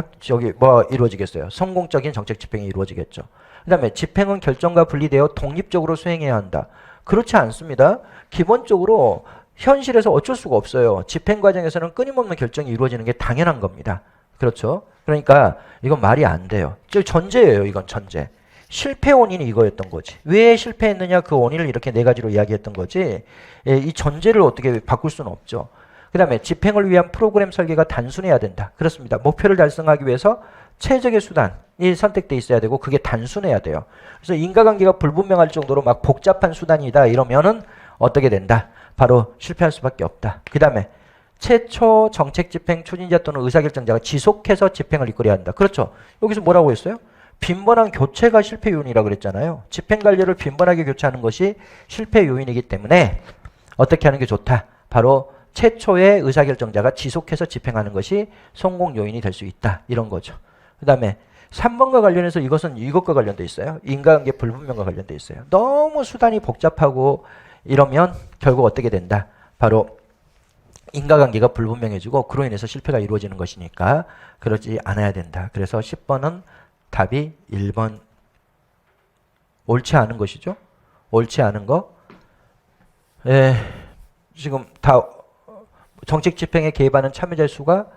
이루어지겠어요. 성공적인 정책 집행이 이루어지겠죠. 그 다음에 집행은 결정과 분리되어 독립적으로 수행해야 한다. 그렇지 않습니다. 기본적으로 현실에서 어쩔 수가 없어요. 집행 과정에서는 끊임없는 결정이 이루어지는 게 당연한 겁니다. 그렇죠? 그러니까 이건 말이 안 돼요. 전제예요. 이건 전제. 실패 원인이 이거였던 거지. 왜 실패했느냐 그 원인을 이렇게 네 가지로 이야기했던 거지. 이 전제를 어떻게 바꿀 수는 없죠. 그 다음에 집행을 위한 프로그램 설계가 단순해야 된다. 그렇습니다. 목표를 달성하기 위해서 최적의 수단이 선택돼 있어야 되고 그게 단순해야 돼요. 그래서 인과관계가 불분명할 정도로 막 복잡한 수단이다 이러면은 어떻게 된다? 바로 실패할 수밖에 없다. 그 다음에 최초 정책 집행 추진자 또는 의사결정자가 지속해서 집행을 이끌어야 한다. 그렇죠. 여기서 뭐라고 했어요? 빈번한 교체가 실패 요인이라고 그랬잖아요. 집행관료를 빈번하게 교체하는 것이 실패 요인이기 때문에 어떻게 하는 게 좋다? 바로 최초의 의사결정자가 지속해서 집행하는 것이 성공 요인이 될 수 있다. 이런 거죠. 그 다음에 3번과 관련해서 이것은 이것과 관련돼 있어요. 인과관계 불분명과 관련돼 있어요. 너무 수단이 복잡하고 이러면 결국 어떻게 된다? 바로 인과관계가 불분명해지고 그로 인해서 실패가 이루어지는 것이니까 그러지 않아야 된다. 그래서 10번은 답이 1번 옳지 않은 것이죠. 옳지 않은 거. 지금 다 정책 집행에 개입하는 참여자의 수가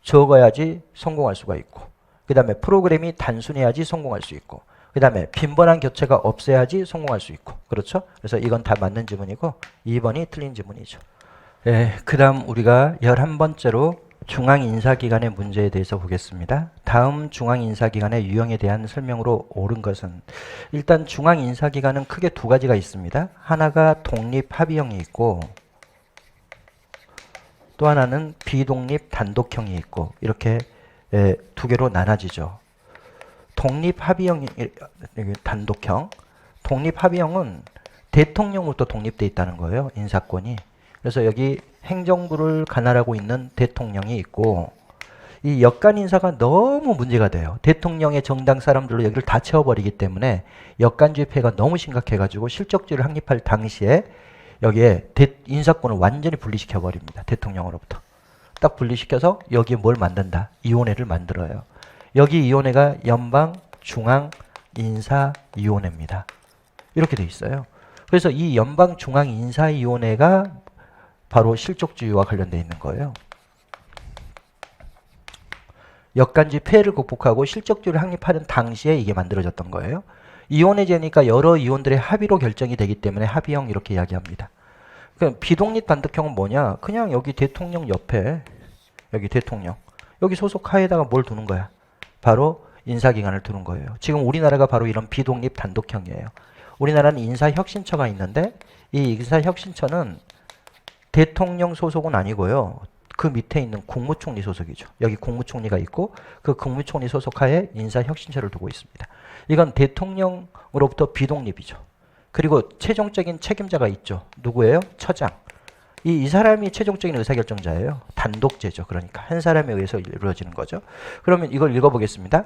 적어야지 성공할 수가 있고 그 다음에 프로그램이 단순해야지 성공할 수 있고 그 다음에 빈번한 교체가 없어야지 성공할 수 있고 그렇죠? 그래서 이건 다 맞는 지문이고 2번이 틀린 지문이죠. 그 다음 우리가 11번째로 중앙인사기관의 문제에 대해서 보겠습니다. 다음 중앙인사기관의 유형에 대한 설명으로 옳은 것은 일단 중앙인사기관은 크게 두 가지가 있습니다. 하나가 독립합의형이 있고 또 하나는 비독립 단독형이 있고 이렇게 두 개로 나눠지죠. 독립합의형 단독형. 독립합의형은 대통령으로부터 독립돼 있다는 거예요. 인사권이. 그래서 여기 행정부를 관할하고 있는 대통령이 있고 이 역관 인사가 너무 문제가 돼요. 대통령의 정당 사람들로 여기를 다 채워버리기 때문에 역관주의 폐해가 너무 심각해가지고 실적주의를 확립할 당시에 여기에 인사권을 완전히 분리시켜버립니다. 대통령으로부터. 딱 분리시켜서 여기에 뭘 만든다? 위원회를 만들어요. 여기 위원회가 연방중앙인사위원회입니다. 이렇게 돼 있어요. 그래서 이 연방중앙인사위원회가 바로 실적주의와 관련되어 있는 거예요. 역관주의 폐해를 극복하고 실적주의를 확립하는 당시에 이게 만들어졌던 거예요. 위원회제니까 여러 위원들의 합의로 결정이 되기 때문에 합의형 이렇게 이야기합니다. 그럼 비독립 단독형은 뭐냐? 그냥 여기 대통령 옆에 여기 대통령 여기 소속하에다가 뭘 두는 거야? 바로 인사기관을 두는 거예요. 지금 우리나라가 바로 이런 비독립 단독형이에요. 우리나라는 인사혁신처가 있는데 이 인사혁신처는 대통령 소속은 아니고요. 그 밑에 있는 국무총리 소속이죠. 여기 국무총리가 있고 그 국무총리 소속하에 인사혁신처를 두고 있습니다. 이건 대통령으로부터 비독립이죠. 그리고 최종적인 책임자가 있죠. 누구예요? 처장. 이 사람이 최종적인 의사결정자예요. 단독제죠. 그러니까 한 사람에 의해서 이루어지는 거죠. 그러면 이걸 읽어보겠습니다.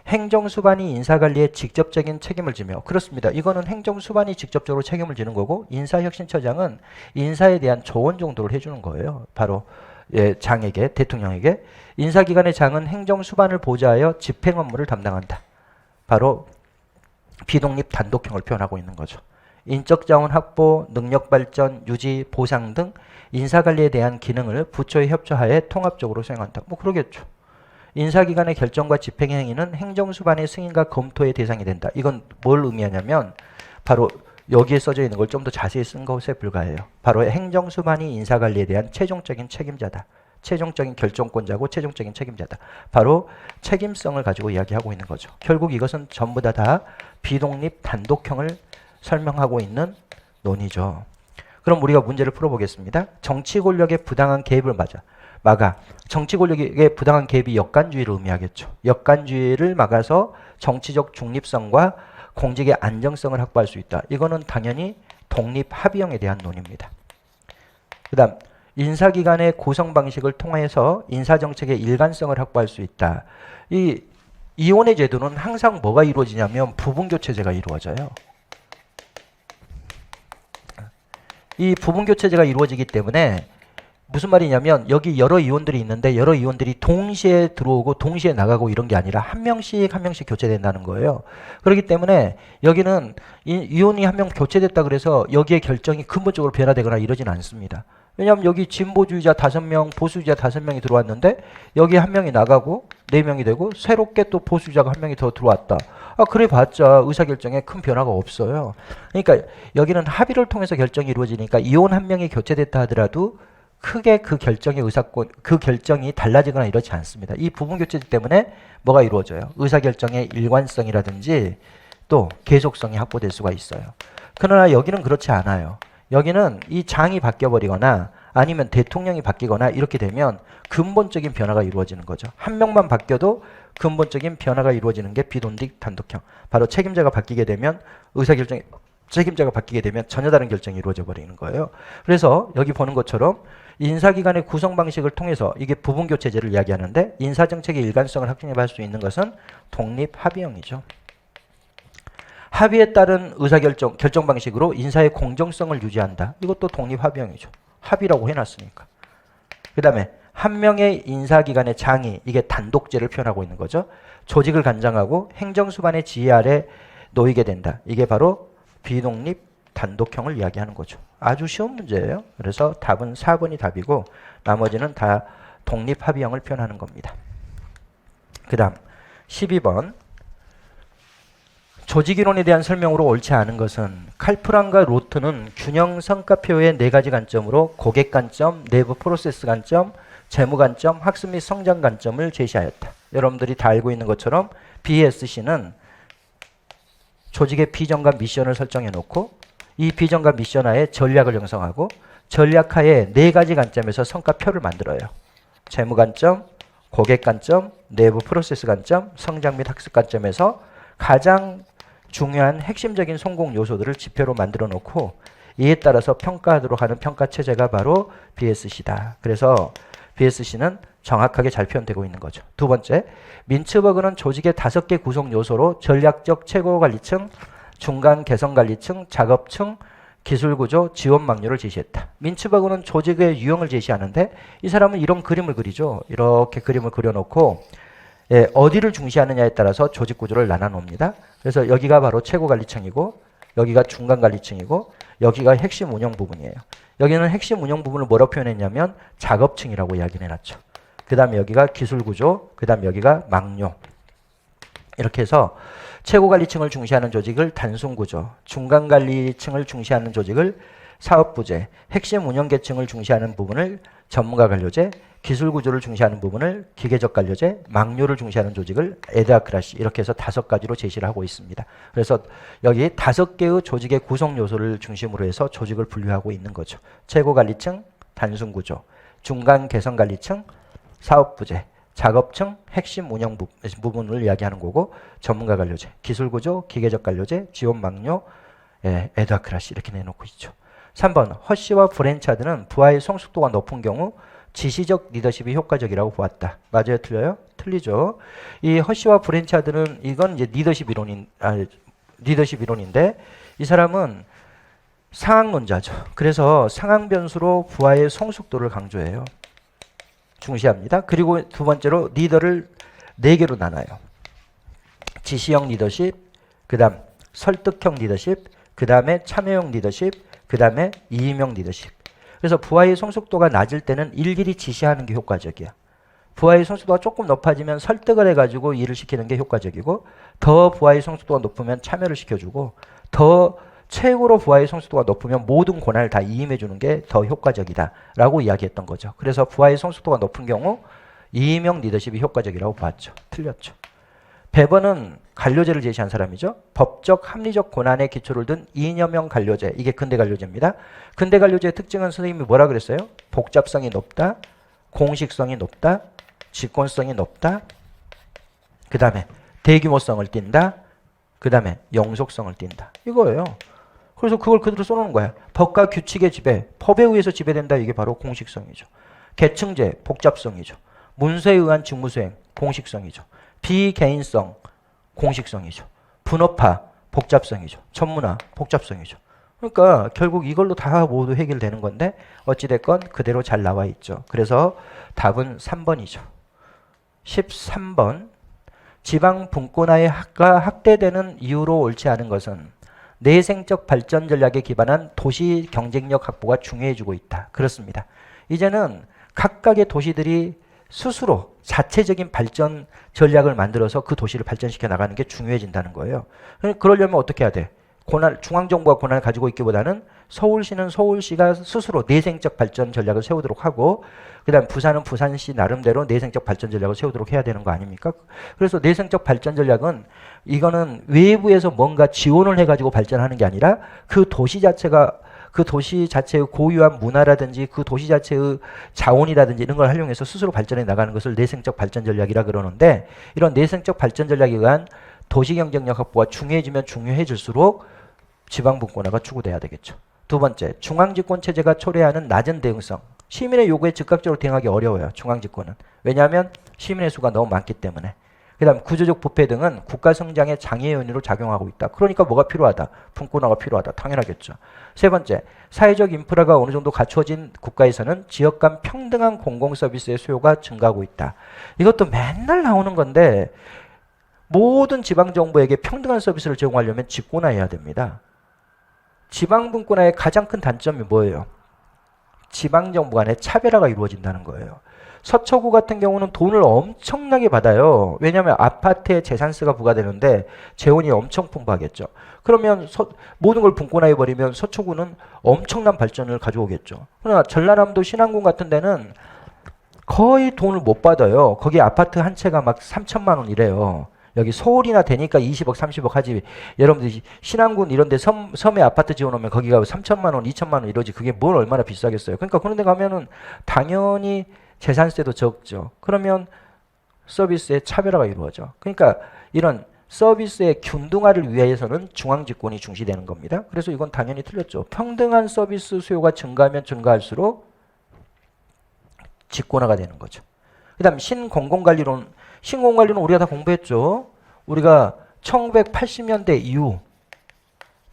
행정수반이 인사관리에 직접적인 책임을 지며, 그렇습니다. 이거는 행정수반이 직접적으로 책임을 지는 거고 인사혁신처장은 인사에 대한 조언 정도를 해주는 거예요. 바로 장에게, 대통령에게. 인사기관의 장은 행정수반을 보좌하여 집행 업무를 담당한다. 바로 비독립 단독형을 표현하고 있는 거죠. 인적자원 확보, 능력 발전, 유지, 보상 등 인사관리에 대한 기능을 부처의 협조하에 통합적으로 수행한다. 뭐 그러겠죠. 인사기관의 결정과 집행 행위는 행정수반의 승인과 검토의 대상이 된다. 이건 뭘 의미하냐면 바로 여기에 써져 있는 걸 좀 더 자세히 쓴 것에 불과해요. 바로 행정수반이 인사관리에 대한 최종적인 책임자다. 최종적인 결정권자고 최종적인 책임자다. 바로 책임성을 가지고 이야기하고 있는 거죠. 결국 이것은 전부 다 비독립 단독형을 설명하고 있는 논의죠. 그럼 우리가 문제를 풀어보겠습니다. 정치 권력의 부당한 개입을 막아. 정치 권력의 부당한 개입이 역관주의를 의미하겠죠. 역관주의를 막아서 정치적 중립성과 공직의 안정성을 확보할 수 있다. 이거는 당연히 독립합의형에 대한 논의입니다. 그 다음 인사기관의 구성 방식을 통해서 인사정책의 일관성을 확보할 수 있다. 이 이혼의 제도는 항상 뭐가 이루어지냐면 부분교체제가 이루어져요. 이 부분교체제가 이루어지기 때문에 무슨 말이냐면 여기 여러 이혼들이 있는데 여러 이혼들이 동시에 들어오고 동시에 나가고 이런 게 아니라 한 명씩 교체된다는 거예요. 그렇기 때문에 여기는 이혼이 한 명 교체됐다 그래서 여기에 결정이 근본적으로 변화되거나 이러진 않습니다. 왜냐하면 여기 진보주의자 5명, 보수주의자 5명이 들어왔는데 여기 한 명이 나가고 4명이 되고 새롭게 또 보수주의자가 한 명이 더 들어왔다. 그래 봤자 의사결정에 큰 변화가 없어요. 그러니까 여기는 합의를 통해서 결정이 이루어지니까 이혼 한 명이 교체됐다 하더라도 크게 그 결정의 그 결정이 달라지거나 이렇지 않습니다. 이 부분교체제 때문에 뭐가 이루어져요? 의사결정의 일관성이라든지 또 계속성이 확보될 수가 있어요. 그러나 여기는 그렇지 않아요. 여기는 이 장이 바뀌어버리거나 아니면 대통령이 바뀌거나 이렇게 되면 근본적인 변화가 이루어지는 거죠. 한 명만 바뀌어도 근본적인 변화가 이루어지는 게 비독립 단독형. 바로 책임자가 바뀌게 되면 책임자가 바뀌게 되면 전혀 다른 결정이 이루어져 버리는 거예요. 그래서 여기 보는 것처럼 인사기관의 구성 방식을 통해서 이게 부분교체제를 이야기하는데 인사정책의 일관성을 확립할 수 있는 것은 독립합의형이죠. 합의에 따른 결정 방식으로 인사의 공정성을 유지한다. 이것도 독립합의형이죠. 합의라고 해놨으니까. 그 다음에 한 명의 인사기관의 장이 이게 단독제를 표현하고 있는 거죠. 조직을 관장하고 행정수반의 지휘 아래 놓이게 된다. 이게 바로 비독립 단독형을 이야기하는 거죠. 아주 쉬운 문제예요. 그래서 답은 4번이 답이고 나머지는 다 독립합의형을 표현하는 겁니다. 그 다음 12번 조직이론에 대한 설명으로 옳지 않은 것은 칼프란과 로트는 균형 성과표의 4가지 관점으로 고객 관점, 내부 프로세스 관점, 재무 관점, 학습 및 성장 관점을 제시하였다. 여러분들이 다 알고 있는 것처럼 BSC는 조직의 비전과 미션을 설정해 놓고 이 비전과 미션 하에 전략을 형성하고 전략 하에 4가지 관점에서 성과표를 만들어요. 재무 관점, 고객 관점, 내부 프로세스 관점, 성장 및 학습 관점에서 가장 중요한 핵심적인 성공 요소들을 지표로 만들어 놓고 이에 따라서 평가하도록 하는 평가 체제가 바로 BSC다. 그래서 BSC는 정확하게 잘 표현되고 있는 거죠. 두 번째, 민츠버그는 조직의 5개 구성 요소로 전략적 최고관리층, 중간 개선관리층, 작업층, 기술구조, 지원망료를 제시했다. 민츠버그는 조직의 유형을 제시하는데 이 사람은 이런 그림을 그리죠. 이렇게 그림을 그려놓고 어디를 중시하느냐에 따라서 조직 구조를 나눠놓습니다. 그래서 여기가 바로 최고관리층이고 여기가 중간관리층이고 여기가 핵심 운영 부분이에요. 여기는 핵심 운영 부분을 뭐라고 표현했냐면 작업층이라고 이야기를 해놨죠. 그 다음에 여기가 기술구조, 그 다음에 여기가 망료. 이렇게 해서 최고관리층을 중시하는 조직을 단순구조, 중간관리층을 중시하는 조직을 사업부제, 핵심 운영계층을 중시하는 부분을 전문가관료제, 기술구조를 중시하는 부분을 기계적관료제, 망료를 중시하는 조직을 에드아크라시 이렇게 해서 5가지로 제시를 하고 있습니다. 그래서 여기 5개의 조직의 구성 요소를 중심으로 해서 조직을 분류하고 있는 거죠. 최고관리층, 단순구조, 중간 개선관리층, 사업부재, 작업층, 핵심 운영 부분을 이야기하는 거고 전문가 관료제, 기술구조, 기계적 관료제, 지원망료, 에드하크라시 이렇게 내놓고 있죠. 3번 허쉬와 브랜차드는 부하의 성숙도가 높은 경우 지시적 리더십이 효과적이라고 보았다. 맞아요? 틀려요? 틀리죠. 이 허쉬와 브랜차드는 이건 이제 리더십 이론인데 이 사람은 상황론자죠. 그래서 상황 변수로 부하의 성숙도를 강조해요. 중시합니다. 그리고 두 번째로 리더를 4개로 나눠요. 지시형 리더십, 그 다음 설득형 리더십, 그 다음에 참여형 리더십, 그 다음에 이임형 리더십. 그래서 부하의 성숙도가 낮을 때는 일일이 지시하는 게 효과적이야. 부하의 성숙도가 조금 높아지면 설득을 해가지고 일을 시키는 게 효과적이고 더 부하의 성숙도가 높으면 참여를 시켜주고 더 최고로 부하의 성숙도가 높으면 모든 권한을 다 이임해 주는 게 더 효과적이다 라고 이야기했던 거죠. 그래서 부하의 성숙도가 높은 경우 이임형 리더십이 효과적이라고 봤죠. 틀렸죠. 베버는 관료제를 제시한 사람이죠. 법적 합리적 권한의 기초를 둔 이념형 관료제. 이게 근대 관료제입니다. 근대 관료제의 특징은 선생님이 뭐라 그랬어요? 복잡성이 높다, 공식성이 높다, 직권성이 높다, 그 다음에 대규모성을 띈다, 그 다음에 영속성을 띈다. 이거예요. 그래서 그걸 그대로 써놓은 거야. 법과 규칙의 지배, 법에 의해서 지배된다. 이게 바로 공식성이죠. 계층제, 복잡성이죠. 문서에 의한 직무수행, 공식성이죠. 비개인성, 공식성이죠. 분업화, 복잡성이죠. 전문화, 복잡성이죠. 그러니까 결국 이걸로 다 모두 해결되는 건데 어찌됐건 그대로 잘 나와 있죠. 그래서 답은 3번이죠. 13번 지방 분권화의 확대되는 이유로 옳지 않은 것은 내생적 발전 전략에 기반한 도시 경쟁력 확보가 중요해지고 있다. 그렇습니다. 이제는 각각의 도시들이 스스로 자체적인 발전 전략을 만들어서 그 도시를 발전시켜 나가는 게 중요해진다는 거예요. 그러려면 어떻게 해야 돼? 중앙정부가 권한을 가지고 있기보다는 서울시는 서울시가 스스로 내생적 발전 전략을 세우도록 하고 그 다음 부산은 부산시 나름대로 내생적 발전 전략을 세우도록 해야 되는 거 아닙니까? 그래서 내생적 발전 전략은 이거는 외부에서 뭔가 지원을 해가지고 발전하는 게 아니라 그 도시 자체의 고유한 문화라든지 그 도시 자체의 자원이라든지 이런 걸 활용해서 스스로 발전해 나가는 것을 내생적 발전 전략이라 그러는데 이런 내생적 발전 전략에 의한 도시 경쟁력 확보가 중요해지면 중요해질수록 지방분권화가 추구돼야 되겠죠. 두 번째, 중앙집권 체제가 초래하는 낮은 대응성. 시민의 요구에 즉각적으로 대응하기 어려워요. 중앙집권은. 왜냐하면 시민의 수가 너무 많기 때문에. 그 다음 구조적 부패 등은 국가 성장의 장애 요인으로 작용하고 있다. 그러니까 뭐가 필요하다? 분권화가 필요하다. 당연하겠죠. 세 번째, 사회적 인프라가 어느 정도 갖추어진 국가에서는 지역 간 평등한 공공서비스의 수요가 증가하고 있다. 이것도 맨날 나오는 건데 모든 지방정부에게 평등한 서비스를 제공하려면 집권화해야 됩니다. 지방분권화의 가장 큰 단점이 뭐예요? 지방정부 간의 차별화가 이루어진다는 거예요. 서초구 같은 경우는 돈을 엄청나게 받아요. 왜냐하면 아파트에 재산세가 부과되는데 재원이 엄청 풍부하겠죠. 그러면 모든 걸 분권화해버리면 서초구는 엄청난 발전을 가져오겠죠. 그러나 전라남도 신안군 같은 데는 거의 돈을 못 받아요. 거기 아파트 한 채가 막 3천만 원 이래요. 여기 서울이나 되니까 20억, 30억 하지. 여러분들이 신안군 이런 데 섬에 아파트 지어놓으면 거기가 3천만 원, 2천만 원 이러지. 그게 뭘 얼마나 비싸겠어요. 그러니까 그런 데 가면은 당연히 재산세도 적죠. 그러면 서비스의 차별화가 이루어져. 그러니까 이런 서비스의 균등화를 위해서는 중앙집권이 중시되는 겁니다. 그래서 이건 당연히 틀렸죠. 평등한 서비스 수요가 증가하면 증가할수록 집권화가 되는 거죠. 그 다음 신공공관리론. 신공공관리는 우리가 다 공부했죠. 우리가 1980년대 이후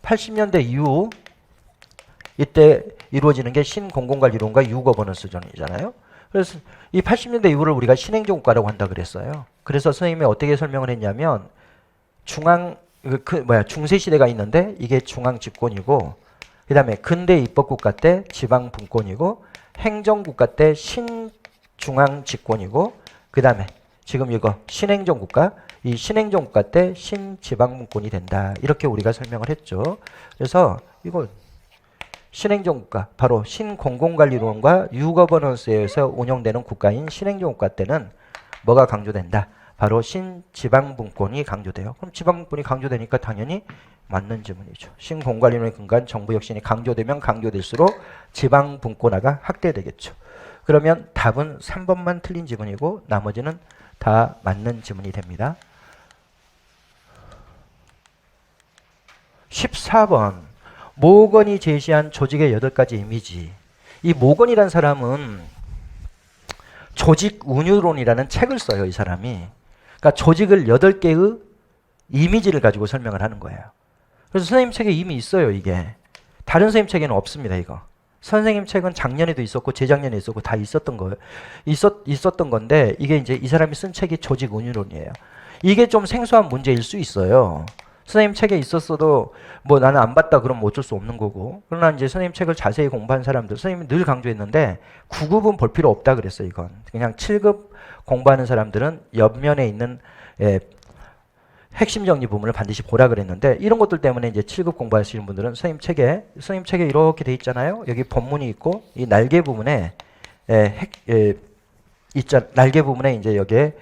80년대 이후 이때 이루어지는 게 신공공관리론과 유거버넌스론이잖아요. 그래서 이 80년대 이후를 우리가 신행정국가라고 한다 그랬어요. 그래서 선생님이 어떻게 설명을 했냐면 중세 시대가 있는데 이게 중앙 집권이고 그다음에 근대 입법국가 때 지방 분권이고 행정국가 때 신중앙 집권이고 그다음에 지금 이거 신행정국가 이 신행정국가 때 신지방분권이 된다. 이렇게 우리가 설명을 했죠. 그래서 이거 신행정국가, 바로 신공공관리론과 유거버넌스에서 운영되는 국가인 신행정국가 때는 뭐가 강조된다? 바로 신지방분권이 강조돼요. 그럼 지방분권이 강조되니까 당연히 맞는 질문이죠. 신공관리론에 근거한 정부 혁신이 강조되면 강조될수록 지방분권화가 확대되겠죠. 그러면 답은 3번만 틀린 지문이고 나머지는 다 맞는 지문이 됩니다. 14번 모건이 제시한 조직의 8가지 이미지. 이 모건이라는 사람은 조직 운유론이라는 책을 써요. 이 사람이. 그러니까 조직을 8개의 이미지를 가지고 설명을 하는 거예요. 그래서 선생님 책에 이미 있어요. 이게. 다른 선생님 책에는 없습니다. 이거. 선생님 책은 작년에도 있었고 재작년에 있었고 다 있었던 거예요. 있었던 건데 이게 이제 이 사람이 쓴 책이 조직 운유론이에요. 이게 좀 생소한 문제일 수 있어요. 선생님 책에 있었어도 뭐 나는 안 봤다 그러면 어쩔 수 없는 거고. 그러나 이제 선생님 책을 자세히 공부한 사람들, 선생님이 늘 강조했는데 9급은 볼 필요 없다 그랬어요. 이건 그냥 7급 공부하는 사람들은 옆면에 있는 핵심 정리 부분을 반드시 보라 그랬는데 이런 것들 때문에 이제 7급 공부하시는 분들은 선생님 책에 이렇게 돼 있잖아요. 여기 본문이 있고 이 날개 부분에 날개 부분에 이제 여기에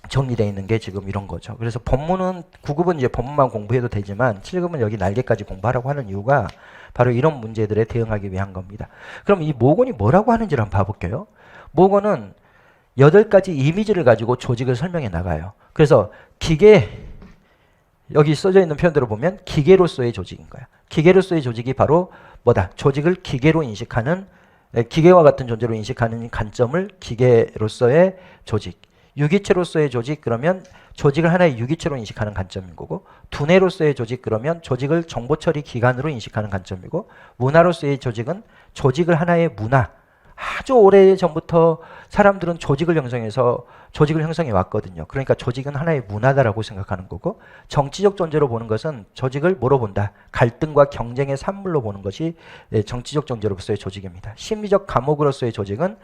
정리되어 있는 게 지금 이런 거죠. 그래서 본문은 9급은 이제 본문만 공부해도 되지만 7급은 여기 날개까지 공부하라고 하는 이유가 바로 이런 문제들에 대응하기 위한 겁니다. 그럼 이 모건이 뭐라고 하는지를 한번 봐볼게요. 모건은 8가지 이미지를 가지고 조직을 설명해 나가요. 그래서 여기 써져 있는 표현대로 보면 기계로서의 조직인 거야. 기계로서의 조직이 바로 뭐다? 조직을 기계로 인식하는, 기계와 같은 존재로 인식하는 관점을 기계로서의 조직. 유기체로서의 조직 그러면 조직을 하나의 유기체로 인식하는 관점인 거고, 두뇌로서의 조직 그러면 조직을 정보처리 기관으로 인식하는 관점이고, 문화로서의 조직은 조직을 하나의 문화, 아주 오래전부터 사람들은 조직을 형성해 왔거든요. 그러니까 조직은 하나의 문화다라고 생각하는 거고, 정치적 존재로 보는 것은 조직을 뭐로 본다? 갈등과 경쟁의 산물로 보는 것이 정치적 존재로서의 조직입니다. 심리적 감옥으로서의 조직은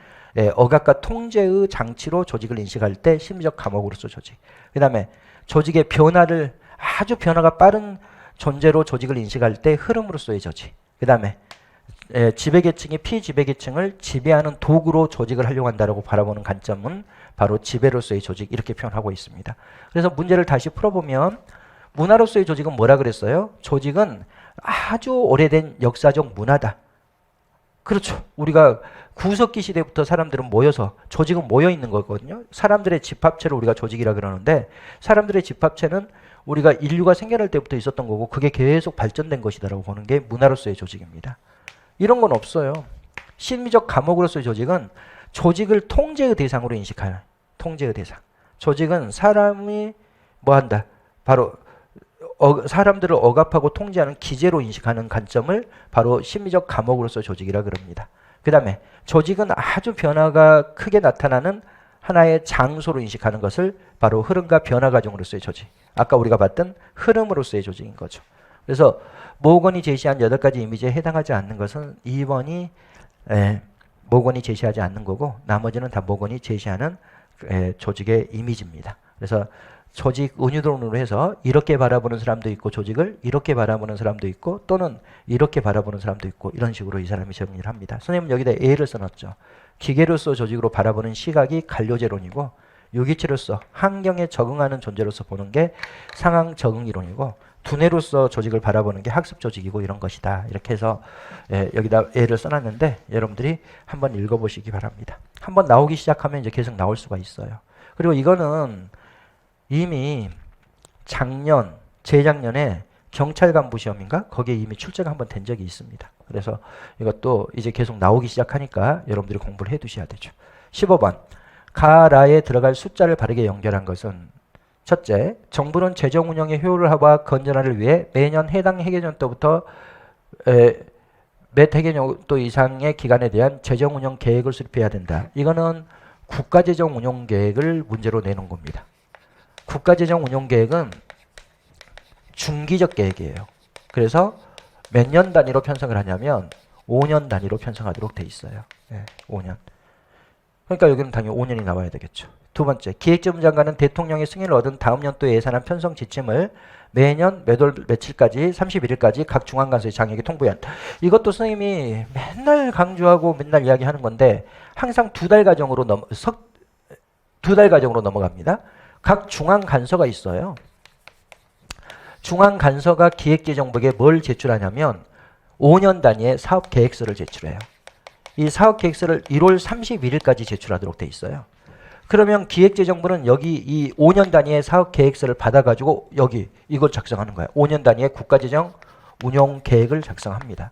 억압과 통제의 장치로 조직을 인식할 때 심리적 감옥으로서 조직. 그 다음에 조직의 변화를 아주 변화가 빠른 존재로 조직을 인식할 때 흐름으로서의 조직. 그 다음에 지배계층이 피지배계층을 지배하는 도구로 조직을 하려고 한다고 바라보는 관점은 바로 지배로서의 조직, 이렇게 표현하고 있습니다. 그래서 문제를 다시 풀어보면 문화로서의 조직은 뭐라 그랬어요? 조직은 아주 오래된 역사적 문화다. 그렇죠. 우리가 구석기 시대부터 사람들은 모여서, 조직은 모여 있는 거거든요. 사람들의 집합체를 우리가 조직이라 그러는데, 사람들의 집합체는 우리가 인류가 생겨날 때부터 있었던 거고 그게 계속 발전된 것이다라고 보는 게 문화로서의 조직입니다. 이런 건 없어요. 심리적 감옥으로서의 조직은 조직을 통제의 대상으로 인식하는, 통제의 대상. 조직은 사람이 뭐 한다? 바로 사람들을 억압하고 통제하는 기제로 인식하는 관점을 바로 심리적 감옥으로서 조직이라 그럽니다. 그 다음에 조직은 아주 변화가 크게 나타나는 하나의 장소로 인식하는 것을 바로 흐름과 변화 과정으로서의 조직. 아까 우리가 봤던 흐름으로서의 조직인 거죠. 그래서 모건이 제시한 8가지 이미지에 해당하지 않는 것은 2번이 모건이 제시하지 않는 거고, 나머지는 다 모건이 제시하는 조직의 이미지입니다. 그래서 조직 은유론으로 해서 이렇게 바라보는 사람도 있고, 조직을 이렇게 바라보는 사람도 있고, 또는 이렇게 바라보는 사람도 있고, 이런 식으로 이 사람이 정리를 합니다. 선생님은 여기다 A를 써놨죠. 기계로서 조직으로 바라보는 시각이 간료제론이고, 유기체로서 환경에 적응하는 존재로서 보는 게 상황 적응 이론이고, 두뇌로서 조직을 바라보는 게 학습 조직이고 이런 것이다. 이렇게 해서 여기다 A를 써놨는데 여러분들이 한번 읽어보시기 바랍니다. 한번 나오기 시작하면 이제 계속 나올 수가 있어요. 그리고 이거는 이미 재작년에 경찰 간부 시험인가? 거기에 이미 출제가 한번 된 적이 있습니다. 그래서 이것도 이제 계속 나오기 시작하니까 여러분들이 공부를 해 두셔야 되죠. 15번. 가라에 들어갈 숫자를 바르게 연결한 것은, 첫째, 정부는 재정 운영의 효율화와 건전화를 위해 매년 해당 회계연도부터 몇 회계연도 이상의 기간에 대한 재정 운영 계획을 수립해야 된다. 이거는 국가재정 운영 계획을 문제로 내놓은 겁니다. 국가재정 운영 계획은 중기적 계획이에요. 그래서 몇 년 단위로 편성을 하냐면 5년 단위로 편성하도록 돼 있어요. 5년. 그러니까 여기는 당연히 5년이 나와야 되겠죠. 두 번째, 기획재무 장관은 대통령의 승인을 얻은 다음 연도에 예산안 편성 지침을 매년 몇 월 며칠까지 31일까지 각 중앙관서의 장에게 통보해야 한다. 이것도 선생님이 맨날 강조하고 맨날 이야기하는 건데 항상 두 달 과정으로 넘어갑니다. 각 중앙관서가 있어요. 중앙관서가 기획재정부에 뭘 제출하냐면 5년 단위의 사업계획서를 제출해요. 이 사업계획서를 1월 31일까지 제출하도록 돼 있어요. 그러면 기획재정부는 여기 이 5년 단위의 사업계획서를 받아가지고 여기 이걸 작성하는 거야. 5년 단위의 국가재정 운용계획을 작성합니다.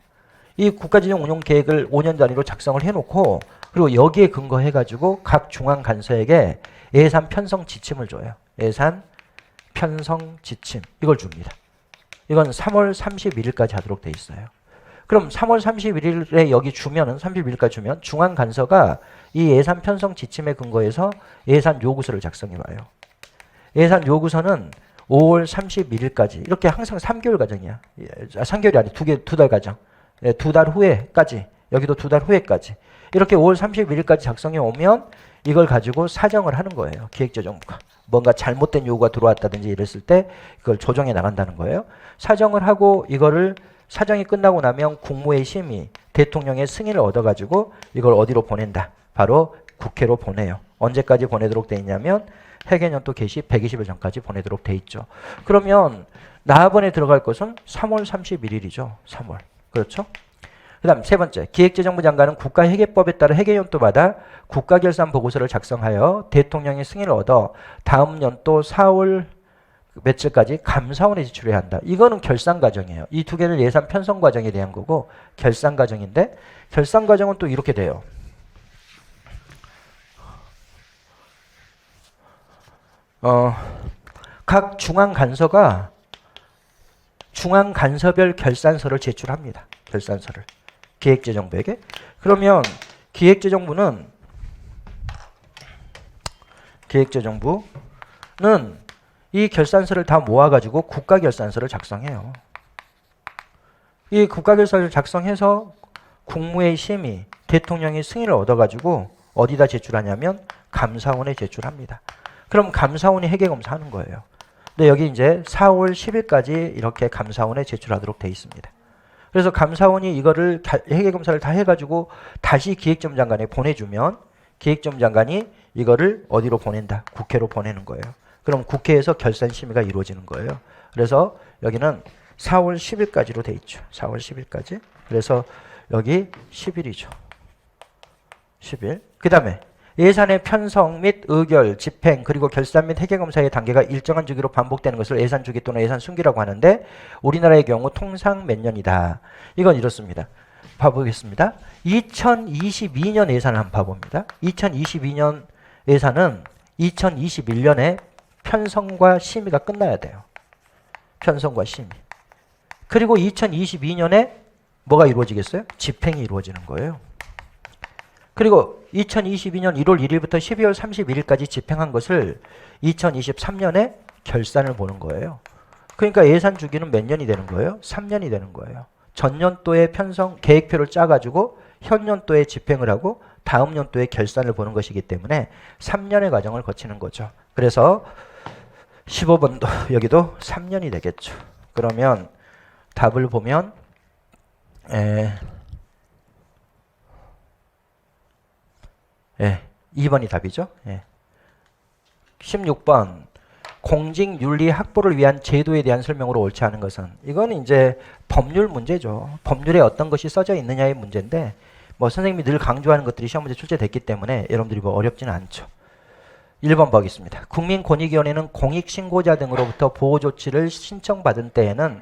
이 국가재정 운용계획을 5년 단위로 작성을 해놓고 그리고 여기에 근거해가지고 각 중앙간서에게 예산 편성 지침을 줘요. 예산 편성 지침 이걸 줍니다. 이건 3월 31일까지 하도록 돼 있어요. 그럼 3월 31일에 여기 주면은 31일까지 주면 중앙간서가 이 예산 편성 지침에 근거해서 예산 요구서를 작성해 봐요. 예산 요구서는 5월 31일까지 이렇게 항상 3개월 과정이야. 3개월이 아니 두 달 과정. 2달 후에까지 여기도 2달 후에까지 이렇게 5월 31일까지 작성해 오면 이걸 가지고 사정을 하는 거예요. 기획재정부가. 뭔가 잘못된 요구가 들어왔다든지 이랬을 때 그걸 조정해 나간다는 거예요. 사정을 하고 이거를 사정이 끝나고 나면 국무회의 심의, 대통령의 승인을 얻어가지고 이걸 어디로 보낸다. 바로 국회로 보내요. 언제까지 보내도록 돼 있냐면 회계연도 개시 120일 전까지 보내도록 돼 있죠. 그러면 나번에 들어갈 것은 3월 31일이죠. 3월. 그렇죠? 그 다음 세 번째, 기획재정부 장관은 국가회계법에 따라 회계연도마다 국가결산보고서를 작성하여 대통령의 승인을 얻어 다음 연도 4월 며칠까지 감사원에 제출해야 한다. 이거는 결산 과정이에요. 이 두 개는 예산 편성 과정에 대한 거고 결산 과정인데 결산 과정은 또 이렇게 돼요. 각 중앙간서가 중앙간서별 결산서를 제출합니다. 결산서를. 기획재정부에게. 그러면 기획재정부는 이 결산서를 다 모아가지고 국가결산서를 작성해요. 이 국가결산서를 작성해서 국무회의 심의, 대통령의 승인을 얻어가지고 어디다 제출하냐면 감사원에 제출합니다. 그럼 감사원이 회계검사하는 거예요. 근데 여기 이제 4월 10일까지 이렇게 감사원에 제출하도록 돼 있습니다. 그래서 감사원이 이거를 회계검사를 다 해가지고 다시 기획재정부 장관에 보내주면 기획재정부 장관이 이거를 어디로 보낸다? 국회로 보내는 거예요. 그럼 국회에서 결산 심의가 이루어지는 거예요. 그래서 여기는 4월 10일까지로 돼 있죠. 4월 10일까지. 그래서 여기 10일이죠. 10일. 그 다음에 예산의 편성 및 의결, 집행, 그리고 결산 및 회계검사의 단계가 일정한 주기로 반복되는 것을 예산 주기 또는 예산 순기라고 하는데 우리나라의 경우 통상 몇 년이다. 이건 이렇습니다. 봐보겠습니다. 2022년 예산을 한번 봐봅니다. 2022년 예산은 2021년에 편성과 심의가 끝나야 돼요. 편성과 심의. 그리고 2022년에 뭐가 이루어지겠어요? 집행이 이루어지는 거예요. 그리고 2022년 1월 1일부터 12월 31일까지 집행한 것을 2023년에 결산을 보는 거예요. 그러니까 예산 주기는 몇 년이 되는 거예요? 3년이 되는 거예요. 전년도에 편성 계획표를 짜가지고 현년도에 집행을 하고 다음 연도에 결산을 보는 것이기 때문에 3년의 과정을 거치는 거죠. 그래서 15번도 여기도 3년이 되겠죠. 그러면 답을 보면 2번이 답이죠. 16번 공직윤리 확보를 위한 제도에 대한 설명으로 옳지 않은 것은 이거는 이제 법률 문제죠. 법률에 어떤 것이 써져 있느냐의 문제인데 뭐 선생님이 늘 강조하는 것들이 시험 문제 출제됐기 때문에 여러분들이 뭐 어렵지는 않죠. 1번 보겠습니다. 국민권익위원회는 공익신고자 등으로부터 보호조치를 신청받은 때에는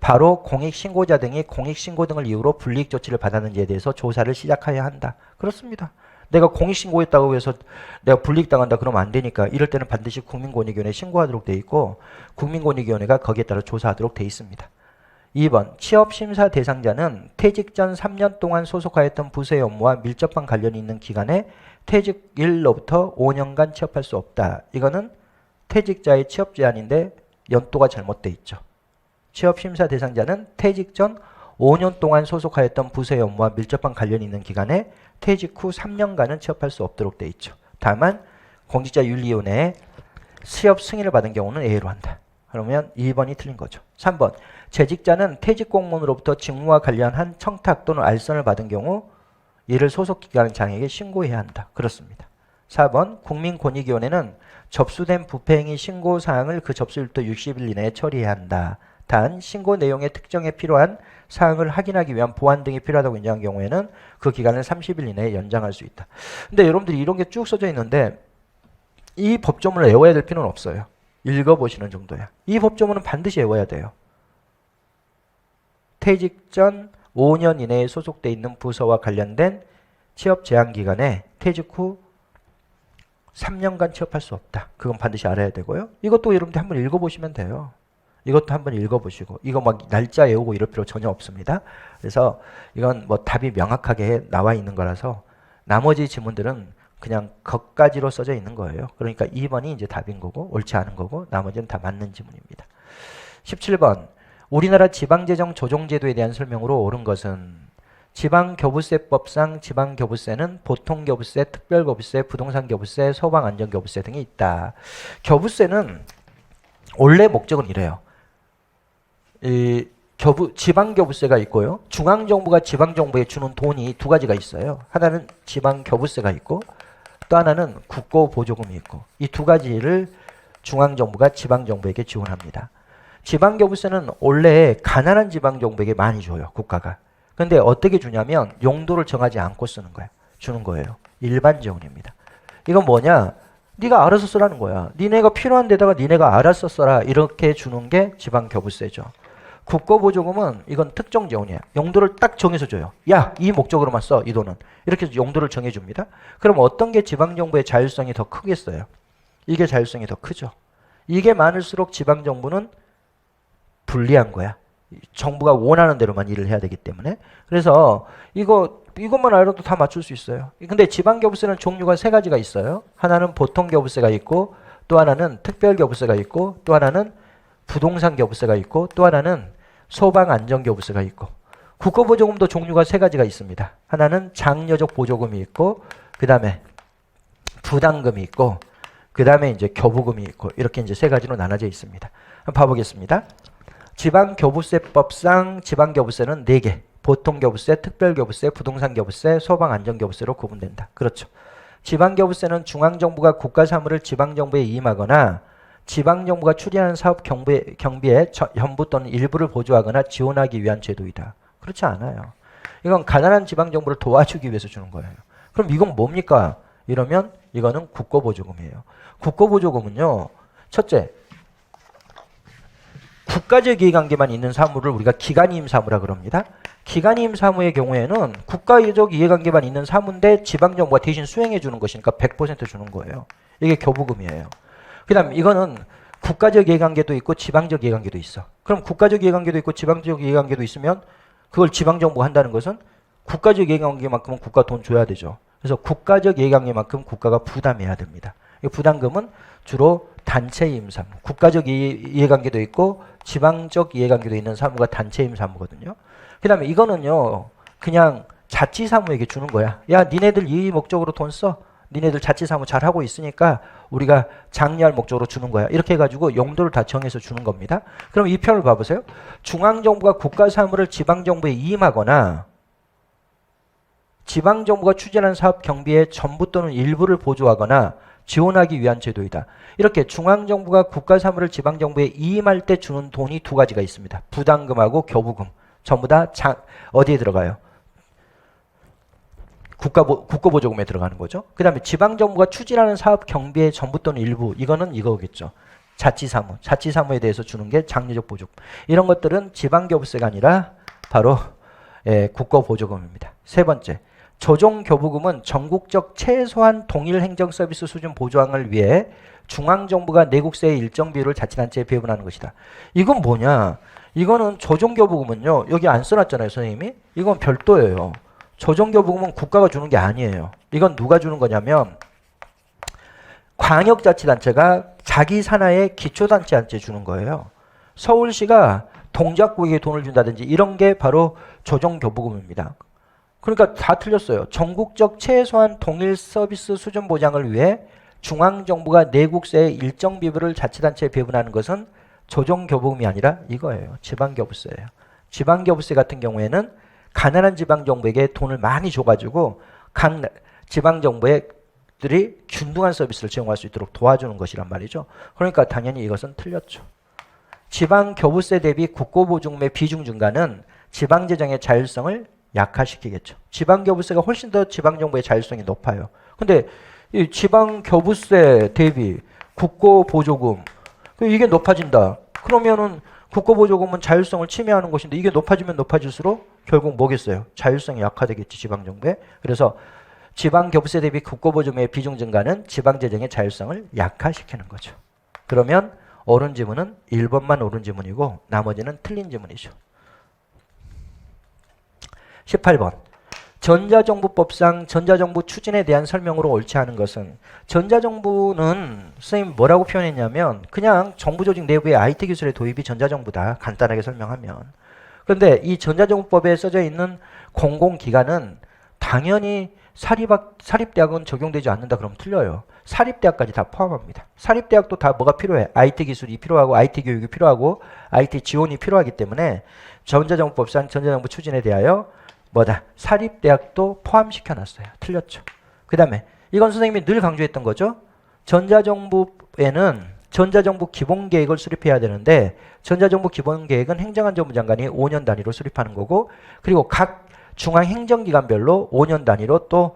바로 공익신고자 등이 공익신고 등을 이유로 불이익조치를 받았는지에 대해서 조사를 시작해야 한다. 그렇습니다. 내가 공익신고했다고 해서 내가 불이익당한다 그러면 안 되니까 이럴 때는 반드시 국민권익위원회에 신고하도록 돼 있고 국민권익위원회가 거기에 따라 조사하도록 돼 있습니다. 2번 취업심사 대상자는 퇴직 전 3년 동안 소속하였던 부서의 업무와 밀접한 관련이 있는 기간에 퇴직일로부터 5년간 취업할 수 없다. 이거는 퇴직자의 취업 제한인데 연도가 잘못돼 있죠. 취업심사 대상자는 퇴직 전 5년 동안 소속하였던 부서의 업무와 밀접한 관련이 있는 기간에 퇴직 후 3년간은 취업할 수 없도록 돼 있죠. 다만 공직자윤리위원회에 취업 승인을 받은 경우는 예외로 한다. 그러면 2번이 틀린 거죠. 3번 재직자는 퇴직 공무원으로부터 직무와 관련한 청탁 또는 알선을 받은 경우 이를 소속기관장에게 신고해야 한다. 그렇습니다. 4번 국민권익위원회는 접수된 부패행위 신고사항을 그 접수일부터 60일 이내에 처리해야 한다. 단 신고 내용의 특정에 필요한 사항을 확인하기 위한 보완 등이 필요하다고 인정한 경우에는 그 기간을 30일 이내에 연장할 수 있다. 근데 여러분들이 이런 게 쭉 써져 있는데 이 법조문을 외워야 될 필요는 없어요. 읽어보시는 정도야. 이 법조문은 반드시 외워야 돼요. 퇴직 전 5년 이내에 소속돼 있는 부서와 관련된 취업 제한 기간에 퇴직 후 3년간 취업할 수 없다. 그건 반드시 알아야 되고요. 이것도 여러분들 한번 읽어보시면 돼요. 이것도 한번 읽어보시고 이거 막 날짜 외우고 이럴 필요 전혀 없습니다. 그래서 이건 뭐 답이 명확하게 나와 있는 거라서 나머지 지문들은 그냥 겉가지로 써져 있는 거예요. 그러니까 2번이 이제 답인 거고 옳지 않은 거고 나머지는 다 맞는 지문입니다. 17번 우리나라 지방재정 조정제도에 대한 설명으로 옳은 것은 지방교부세법상 지방교부세는 보통교부세, 특별교부세, 부동산교부세, 소방안전교부세 등이 있다. 교부세는 원래 목적은 이래요. 이 지방교부세가 있고요. 중앙정부가 지방정부에 주는 돈이 두 가지가 있어요. 하나는 지방교부세가 있고 또 하나는 국고보조금이 있고 이 두 가지를 중앙정부가 지방정부에게 지원합니다. 지방교부세는 원래 가난한 지방정부에게 많이 줘요. 국가가. 근데 어떻게 주냐면 용도를 정하지 않고 쓰는 거예요. 주는 거예요. 일반 지원입니다. 이건 뭐냐? 네가 알아서 쓰라는 거야. 니네가 필요한 데다가 니네가 알아서 써라. 이렇게 주는 게 지방교부세죠. 국고보조금은 이건 특정 지원이야. 용도를 딱 정해서 줘요. 야, 이 목적으로만 써. 이 돈은. 이렇게 해서 용도를 정해줍니다. 그럼 어떤 게 지방정부의 자율성이 더 크겠어요? 이게 자율성이 더 크죠. 이게 많을수록 지방정부는 불리한 거야. 정부가 원하는 대로만 일을 해야 되기 때문에. 그래서 이것만 알아도 다 맞출 수 있어요. 근데 지방교부세는 종류가 세 가지가 있어요. 하나는 보통교부세가 있고 또 하나는 특별교부세가 있고 또 하나는 부동산교부세가 있고 또 하나는 소방안전교부세가 있고 국고보조금도 종류가 세 가지가 있습니다. 하나는 장려적 보조금이 있고 그 다음에 부담금이 있고 그 다음에 이제 교부금이 있고 이렇게 이제 세 가지로 나눠져 있습니다. 한번 봐보겠습니다. 지방교부세법상 지방교부세는 4개. 보통교부세, 특별교부세, 부동산교부세, 소방안전교부세로 구분된다. 그렇죠. 지방교부세는 중앙정부가 국가사무를 지방정부에 이임하거나 지방정부가 추진하는 사업 경비에 전부 또는 일부를 보조하거나 지원하기 위한 제도이다. 그렇지 않아요. 이건 가난한 지방정부를 도와주기 위해서 주는 거예요. 그럼 이건 뭡니까? 이러면 이거는 국고보조금이에요. 국고보조금은요. 첫째, 국가적 이해관계만 있는 사무를 우리가 기간이임 사무라 그럽니다. 기간이임 사무의 경우에는 국가적 이해관계만 있는 사무인데 지방정부가 대신 수행해 주는 것이니까 100% 주는 거예요. 이게 교부금이에요. 그 다음 이거는 국가적 이해관계도 있고 지방적 이해관계도 있어. 그럼 국가적 이해관계도 있고 지방적 이해관계도 있으면 그걸 지방정부가 한다는 것은 국가적 이해관계만큼은 국가 돈 줘야 되죠. 그래서 국가적 이해관계만큼 국가가 부담해야 됩니다. 이 부담금은 주로 단체임 사무, 국가적 이해관계도 있고 지방적 이해관계도 있는 사무가 단체임 사무거든요. 그 다음에 이거는요 그냥 자치사무에게 주는 거야. 야 니네들 이 목적으로 돈 써. 니네들 자치사무 잘하고 있으니까 우리가 장려할 목적으로 주는 거야. 이렇게 해가지고 용도를 다 정해서 주는 겁니다. 그럼 이 편을 봐보세요. 중앙정부가 국가사무를 지방정부에 이임하거나 지방정부가 추진하는 사업 경비에 전부 또는 일부를 보조하거나 지원하기 위한 제도이다. 이렇게 중앙정부가 국가사무를 지방정부에 이임할 때 주는 돈이 두 가지가 있습니다. 부담금하고 교부금. 전부 다 어디에 들어가요? 국고보조금에 들어가는 거죠. 그 다음에 지방정부가 추진하는 사업 경비의 전부 또는 일부, 이거는 이거겠죠. 자치사무, 자치사무에 대해서 주는 게 장려적 보조금. 이런 것들은 지방교부세가 아니라 바로 국고보조금입니다. 세 번째, 조정교부금은 전국적 최소한 동일 행정서비스 수준 보조항을 위해 중앙정부가 내국세의 일정 비율을 자치단체에 배분하는 것이다. 이건 뭐냐? 이거는 조정교부금은요. 여기 안 써놨잖아요, 선생님이. 이건 별도예요. 조정교부금은 국가가 주는 게 아니에요. 이건 누가 주는 거냐면 광역자치단체가 자기 산하의 기초단체한테 주는 거예요. 서울시가 동작구에게 돈을 준다든지 이런 게 바로 조정교부금입니다. 그러니까 다 틀렸어요. 전국적 최소한 동일 서비스 수준 보장을 위해 중앙정부가 내국세의 일정 비율을 자치단체에 배분하는 것은 조정교부금이 아니라 이거예요. 지방교부세예요. 지방교부세 같은 경우에는 가난한 지방정부에게 돈을 많이 줘가지고 각 지방정부들이 균등한 서비스를 제공할 수 있도록 도와주는 것이란 말이죠. 그러니까 당연히 이것은 틀렸죠. 지방교부세 대비 국고보증금의 비중 증가는 지방재정의 자율성을 약화시키겠죠. 지방교부세가 훨씬 더 지방정부의 자율성이 높아요. 근데 이 지방교부세 대비 국고보조금 이게 높아진다. 그러면은 국고보조금은 자율성을 침해하는 것인데 이게 높아지면 높아질수록 결국 뭐겠어요? 자율성이 약화되겠지, 지방정부에. 그래서 지방교부세 대비 국고보조금의 비중 증가는 지방재정의 자율성을 약화시키는 거죠. 그러면 옳은 지문은 1번만 옳은 지문이고 나머지는 틀린 지문이죠. 18번. 전자정부법상 전자정부 추진에 대한 설명으로 옳지 않은 것은, 전자정부는 선생님 뭐라고 표현했냐면 그냥 정부조직 내부의 IT 기술의 도입이 전자정부다, 간단하게 설명하면. 그런데 이 전자정부법에 써져 있는 공공기관은 당연히 사립대학은 적용되지 않는다 그러면 틀려요. 사립대학까지 다 포함합니다. 사립대학도 다 뭐가 필요해? IT 기술이 필요하고 IT 교육이 필요하고 IT 지원이 필요하기 때문에 전자정부법상 전자정부 추진에 대하여 뭐다? 사립대학도 포함시켜놨어요. 틀렸죠. 그 다음에 이건 선생님이 늘 강조했던 거죠. 전자정부에는 전자정부 기본계획을 수립해야 되는데 전자정부 기본계획은 행정안전부 장관이 5년 단위로 수립하는 거고, 그리고 각 중앙행정기관별로 5년 단위로 또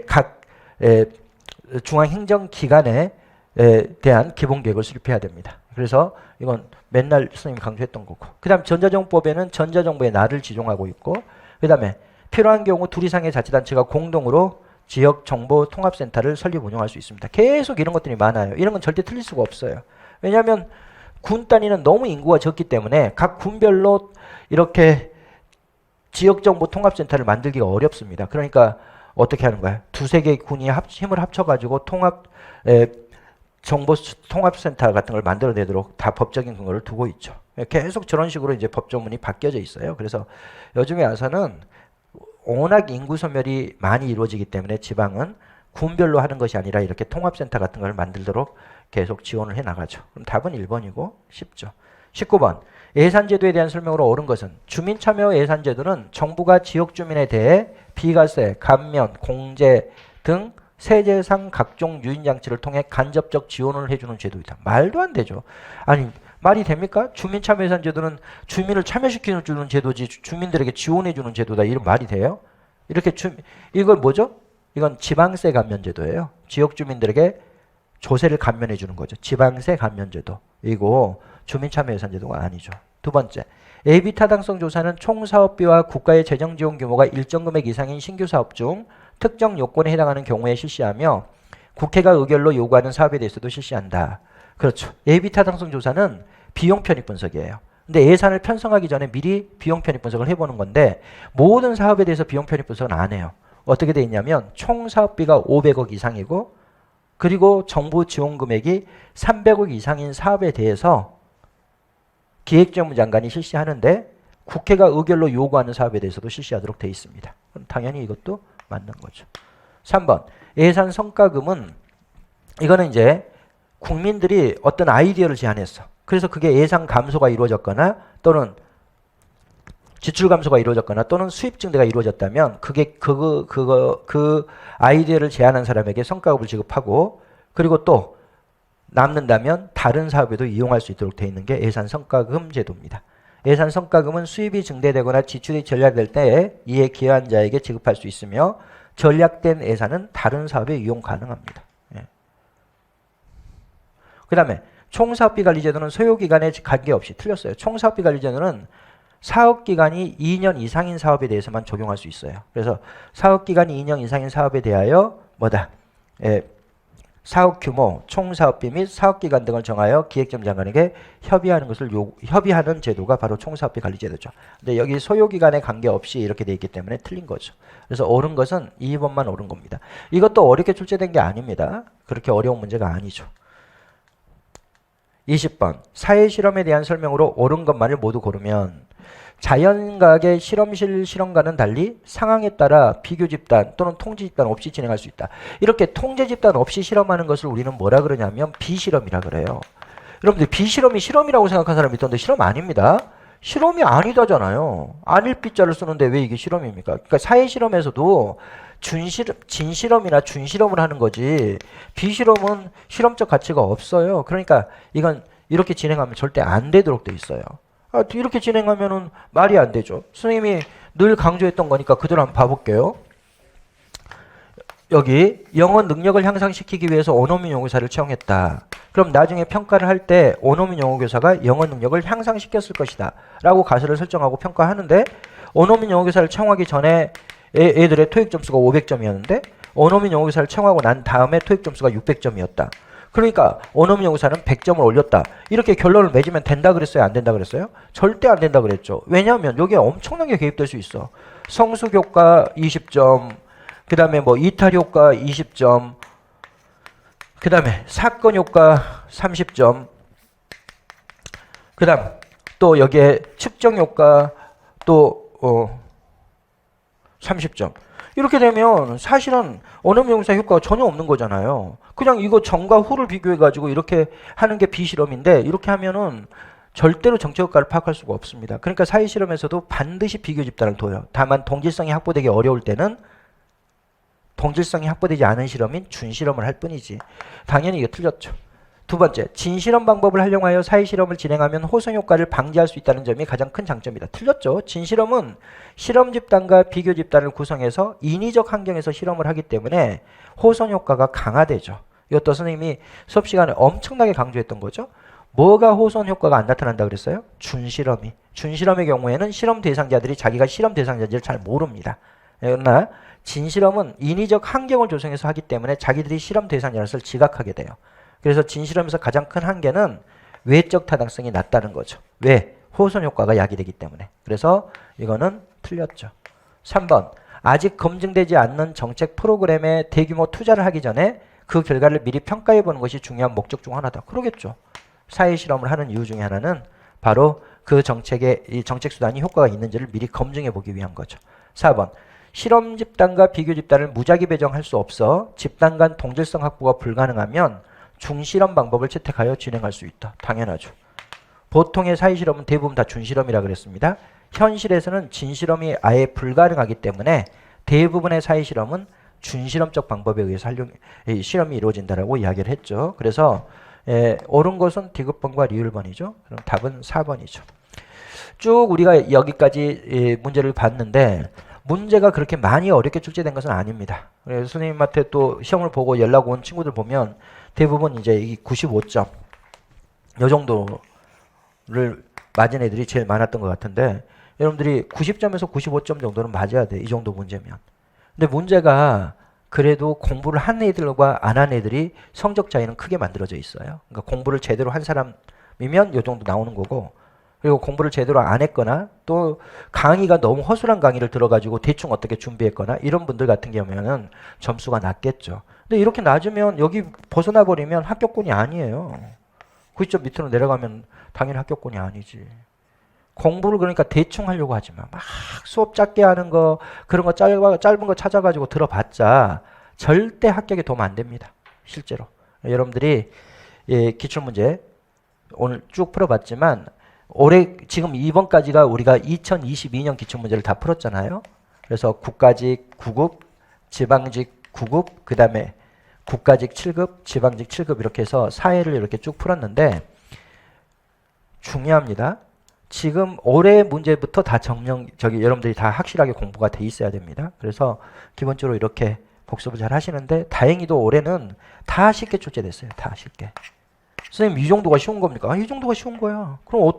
각 중앙행정기관에 대한 기본계획을 수립해야 됩니다. 그래서 이건 맨날 선생님이 강조했던 거고, 그 다음 전자정부법에는 전자정부의 날을 지정하고 있고, 그 다음에 필요한 경우 둘 이상의 자치단체가 공동으로 지역정보통합센터를 설립 운영할 수 있습니다. 계속 이런 것들이 많아요. 이런 건 절대 틀릴 수가 없어요. 왜냐하면 군 단위는 너무 인구가 적기 때문에 각 군별로 이렇게 지역정보통합센터를 만들기가 어렵습니다. 그러니까 어떻게 하는 거야? 두세 개의 군이 힘을 합쳐가지고 정보통합센터 같은 걸 만들어내도록 다 법적인 근거를 두고 있죠. 계속 저런 식으로 이제 법조문이 바뀌어져 있어요. 그래서 요즘에 와서는 워낙 인구 소멸이 많이 이루어지기 때문에 지방은 군별로 하는 것이 아니라 이렇게 통합센터 같은 걸 만들도록 계속 지원을 해 나가죠. 그럼 답은 1번이고 쉽죠. 19번. 예산제도에 대한 설명으로 옳은 것은, 주민참여 예산제도는 정부가 지역주민에 대해 비과세, 감면, 공제 등 세제상 각종 유인장치를 통해 간접적 지원을 해주는 제도이다. 말도 안 되죠. 아니 말이 됩니까? 주민참여예산제도는 주민을 참여시켜주는 제도지 주민들에게 지원해주는 제도다. 이런 말이 돼요? 이걸 뭐죠? 이건 지방세 감면제도예요. 지역 주민들에게 조세를 감면해주는 거죠. 지방세 감면제도. 이거 주민참여예산제도가 아니죠. 두 번째, 예비 타당성 조사는 총 사업비와 국가의 재정 지원 규모가 일정 금액 이상인 신규 사업 중 특정 요건에 해당하는 경우에 실시하며 국회가 의결로 요구하는 사업에 대해서도 실시한다. 그렇죠. 예비 타당성 조사는 비용 편익 분석이에요. 근데 예산을 편성하기 전에 미리 비용 편익 분석을 해보는 건데 모든 사업에 대해서 비용 편익 분석은 안 해요. 어떻게 돼 있냐면 총 사업비가 500억 이상이고 그리고 정부 지원 금액이 300억 이상인 사업에 대해서 기획재정부 장관이 실시하는데 국회가 의결로 요구하는 사업에 대해서도 실시하도록 돼 있습니다. 그럼 당연히 이것도 맞는 거죠. 3번. 예산 성과금은 이거는 이제 국민들이 어떤 아이디어를 제안했어. 그래서 그게 예산 감소가 이루어졌거나 또는 지출 감소가 이루어졌거나 또는 수입 증대가 이루어졌다면 그게 그 아이디어를 제안한 사람에게 성과급을 지급하고 그리고 또 남는다면 다른 사업에도 이용할 수 있도록 되어 있는 게 예산 성과금 제도입니다. 예산 성과금은 수입이 증대되거나 지출이 전략될 때에 이에 기여한 자에게 지급할 수 있으며 전략된 예산은 다른 사업에 이용 가능합니다. 그 다음에 총사업비관리제도는 소요기간에 관계없이 틀렸어요. 총사업비관리제도는 사업기간이 2년 이상인 사업에 대해서만 적용할 수 있어요. 그래서 사업기간이 2년 이상인 사업에 대하여 뭐다? 사업 규모, 총사업비 및 사업기간 등을 정하여 기획재정 장관에게 협의하는 제도가 바로 총사업비관리제도죠. 근데 여기 소요기간에 관계없이 이렇게 돼 있기 때문에 틀린 거죠. 그래서 옳은 것은 2번만 옳은 겁니다. 이것도 어렵게 출제된 게 아닙니다. 그렇게 어려운 문제가 아니죠. 20번. 사회실험에 대한 설명으로 옳은 것만을 모두 고르면 자연과학의 실험실 실험과는 달리 상황에 따라 비교집단 또는 통제집단 없이 진행할 수 있다. 이렇게 통제집단 없이 실험하는 것을 우리는 뭐라 그러냐면 비실험이라 그래요. 여러분들 비실험이 실험이라고 생각하는 사람이 있던데 실험 아닙니다. 실험이 아니다잖아요. 아닐 비자를 쓰는데 왜 이게 실험입니까? 그러니까 사회실험에서도 진실험이나 준실험을 하는 거지 비실험은 실험적 가치가 없어요. 그러니까 이건 이렇게 진행하면 절대 안 되도록 돼 있어요. 이렇게 진행하면은 말이 안 되죠. 선생님이 늘 강조했던 거니까 그대로 한번 봐볼게요. 여기 영어 능력을 향상시키기 위해서 원어민 용어교사를 채용했다. 그럼 나중에 평가를 할 때 원어민 용어교사가 영어 능력을 향상시켰을 것이다 라고 가설을 설정하고 평가하는데, 원어민 영어교사를 채용하기 전에 애들의 토익 점수가 500점이었는데 원어민 영어교사를 채용하고 난 다음에 토익 점수가 600점이었다. 그러니까 원어민 영어교사는 100점을 올렸다. 이렇게 결론을 맺으면 된다 그랬어요? 안 된다 그랬어요? 절대 안 된다 그랬죠. 왜냐하면 여기에 엄청나게 개입될 수 있어. 성숙효과 20점, 그 다음에 뭐 이탈효과 20점, 그 다음에 사건효과 30점, 그 다음 또 여기에 측정효과 또 30점. 이렇게 되면 사실은 언어명사 효과가 전혀 없는 거잖아요. 그냥 이거 전과 후를 비교해가지고 이렇게 하는 게 비실험인데, 이렇게 하면은 절대로 정체 효과를 파악할 수가 없습니다. 그러니까 사회실험에서도 반드시 비교 집단을 둬요. 다만 동질성이 확보되기 어려울 때는 동질성이 확보되지 않은 실험인 준실험을 할 뿐이지. 당연히 이게 틀렸죠. 두 번째, 진실험 방법을 활용하여 사회실험을 진행하면 호송효과를 방지할 수 있다는 점이 가장 큰 장점이다. 틀렸죠. 진실험은 실험 집단과 비교 집단을 구성해서 인위적 환경에서 실험을 하기 때문에 호송효과가 강화되죠. 이것도 선생님이 수업 시간에 엄청나게 강조했던 거죠. 뭐가 호송효과가 안 나타난다 그랬어요? 준실험이. 준실험의 경우에는 실험 대상자들이 자기가 실험 대상자인지를 잘 모릅니다. 그러나 진실험은 인위적 환경을 조성해서 하기 때문에 자기들이 실험 대상자라는 것을 지각하게 돼요. 그래서 진실험에서 가장 큰 한계는 외적 타당성이 낮다는 거죠. 왜? 호선 효과가 야기되기 때문에. 그래서 이거는 틀렸죠. 3번. 아직 검증되지 않는 정책 프로그램에 대규모 투자를 하기 전에 그 결과를 미리 평가해 보는 것이 중요한 목적 중 하나다. 그러겠죠. 사회 실험을 하는 이유 중에 하나는 바로 그 정책의 이 정책 수단이 효과가 있는지를 미리 검증해 보기 위한 거죠. 4번. 실험 집단과 비교 집단을 무작위 배정할 수 없어 집단 간 동질성 확보가 불가능하면 중실험 방법을 채택하여 진행할 수 있다. 당연하죠. 보통의 사회실험은 대부분 다 준실험이라 그랬습니다. 현실에서는 진실험이 아예 불가능하기 때문에 대부분의 사회실험은 준실험적 방법에 의해서 실험이 이루어진다라고 이야기를 했죠. 그래서 옳은 것은 디귿번과 리을번이죠. 그럼 답은 4번이죠. 쭉 우리가 여기까지 문제를 봤는데 문제가 그렇게 많이 어렵게 출제된 것은 아닙니다. 그래서 선생님한테 또 시험을 보고 연락 온 친구들 보면 대부분 이제 이 95점 이 정도를 맞은 애들이 제일 많았던 것 같은데, 여러분들이 90점에서 95점 정도는 맞아야 돼. 이 정도 문제면. 근데 문제가 그래도 공부를 한 애들과 안 한 애들이 성적 차이는 크게 만들어져 있어요. 그러니까 공부를 제대로 한 사람이면 이 정도 나오는 거고, 그리고 공부를 제대로 안 했거나 또 강의가 너무 허술한 강의를 들어가지고 대충 어떻게 준비했거나 이런 분들 같은 경우에는 점수가 낮겠죠. 근데 이렇게 낮으면 여기 벗어나 버리면 합격권이 아니에요. 90점 밑으로 내려가면 당연히 합격권이 아니지. 공부를 그러니까 대충 하려고 하지 마. 막 수업 짧게 하는 거, 그런 거 짧은 거 찾아가지고 들어봤자 절대 합격에 도움 안 됩니다. 실제로. 여러분들이 기출문제 오늘 쭉 풀어봤지만 올해 지금 이번까지가 우리가 2022년 기출문제를 다 풀었잖아요. 그래서 국가직 9급, 지방직 9급, 그 다음에 국가직 7급, 지방직 7급 이렇게 해서 사회를 이렇게 쭉 풀었는데 중요합니다. 지금 올해 문제부터 다 여러분들이 다 확실하게 공부가 돼 있어야 됩니다. 그래서 기본적으로 이렇게 복습을 잘 하시는데 다행히도 올해는 다 쉽게 출제됐어요. 다 쉽게. 선생님 이 정도가 쉬운 겁니까? 이 정도가 쉬운 거야. 그럼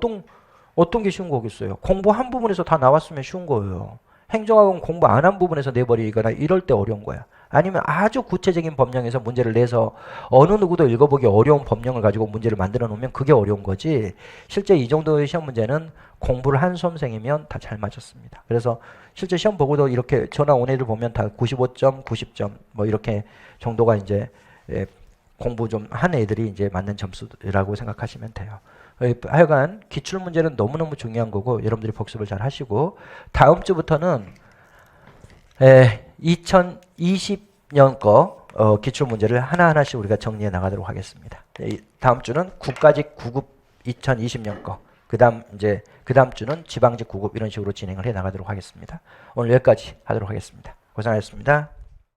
어떤 게 쉬운 거겠어요? 공부 한 부분에서 다 나왔으면 쉬운 거예요. 행정학은 공부 안 한 부분에서 내버리거나 이럴 때 어려운 거야. 아니면 아주 구체적인 법령에서 문제를 내서 어느 누구도 읽어보기 어려운 법령을 가지고 문제를 만들어 놓으면 그게 어려운 거지. 실제 이 정도의 시험 문제는 공부를 한 수험생이면 다 잘 맞았습니다. 그래서 실제 시험 보고도 이렇게 전화 온 애들 보면 다 95점, 90점 뭐 이렇게 정도가 이제 공부 좀 한 애들이 이제 맞는 점수라고 생각하시면 돼요. 하여간 기출 문제는 너무너무 중요한 거고 여러분들이 복습을 잘 하시고 다음 주부터는 2020년 거 기출 문제를 하나하나씩 우리가 정리해 나가도록 하겠습니다. 다음 주는 국가직 9급 2020년 거, 그 다음 주는 지방직 9급 이런 식으로 진행을 해 나가도록 하겠습니다. 오늘 여기까지 하도록 하겠습니다. 고생하셨습니다.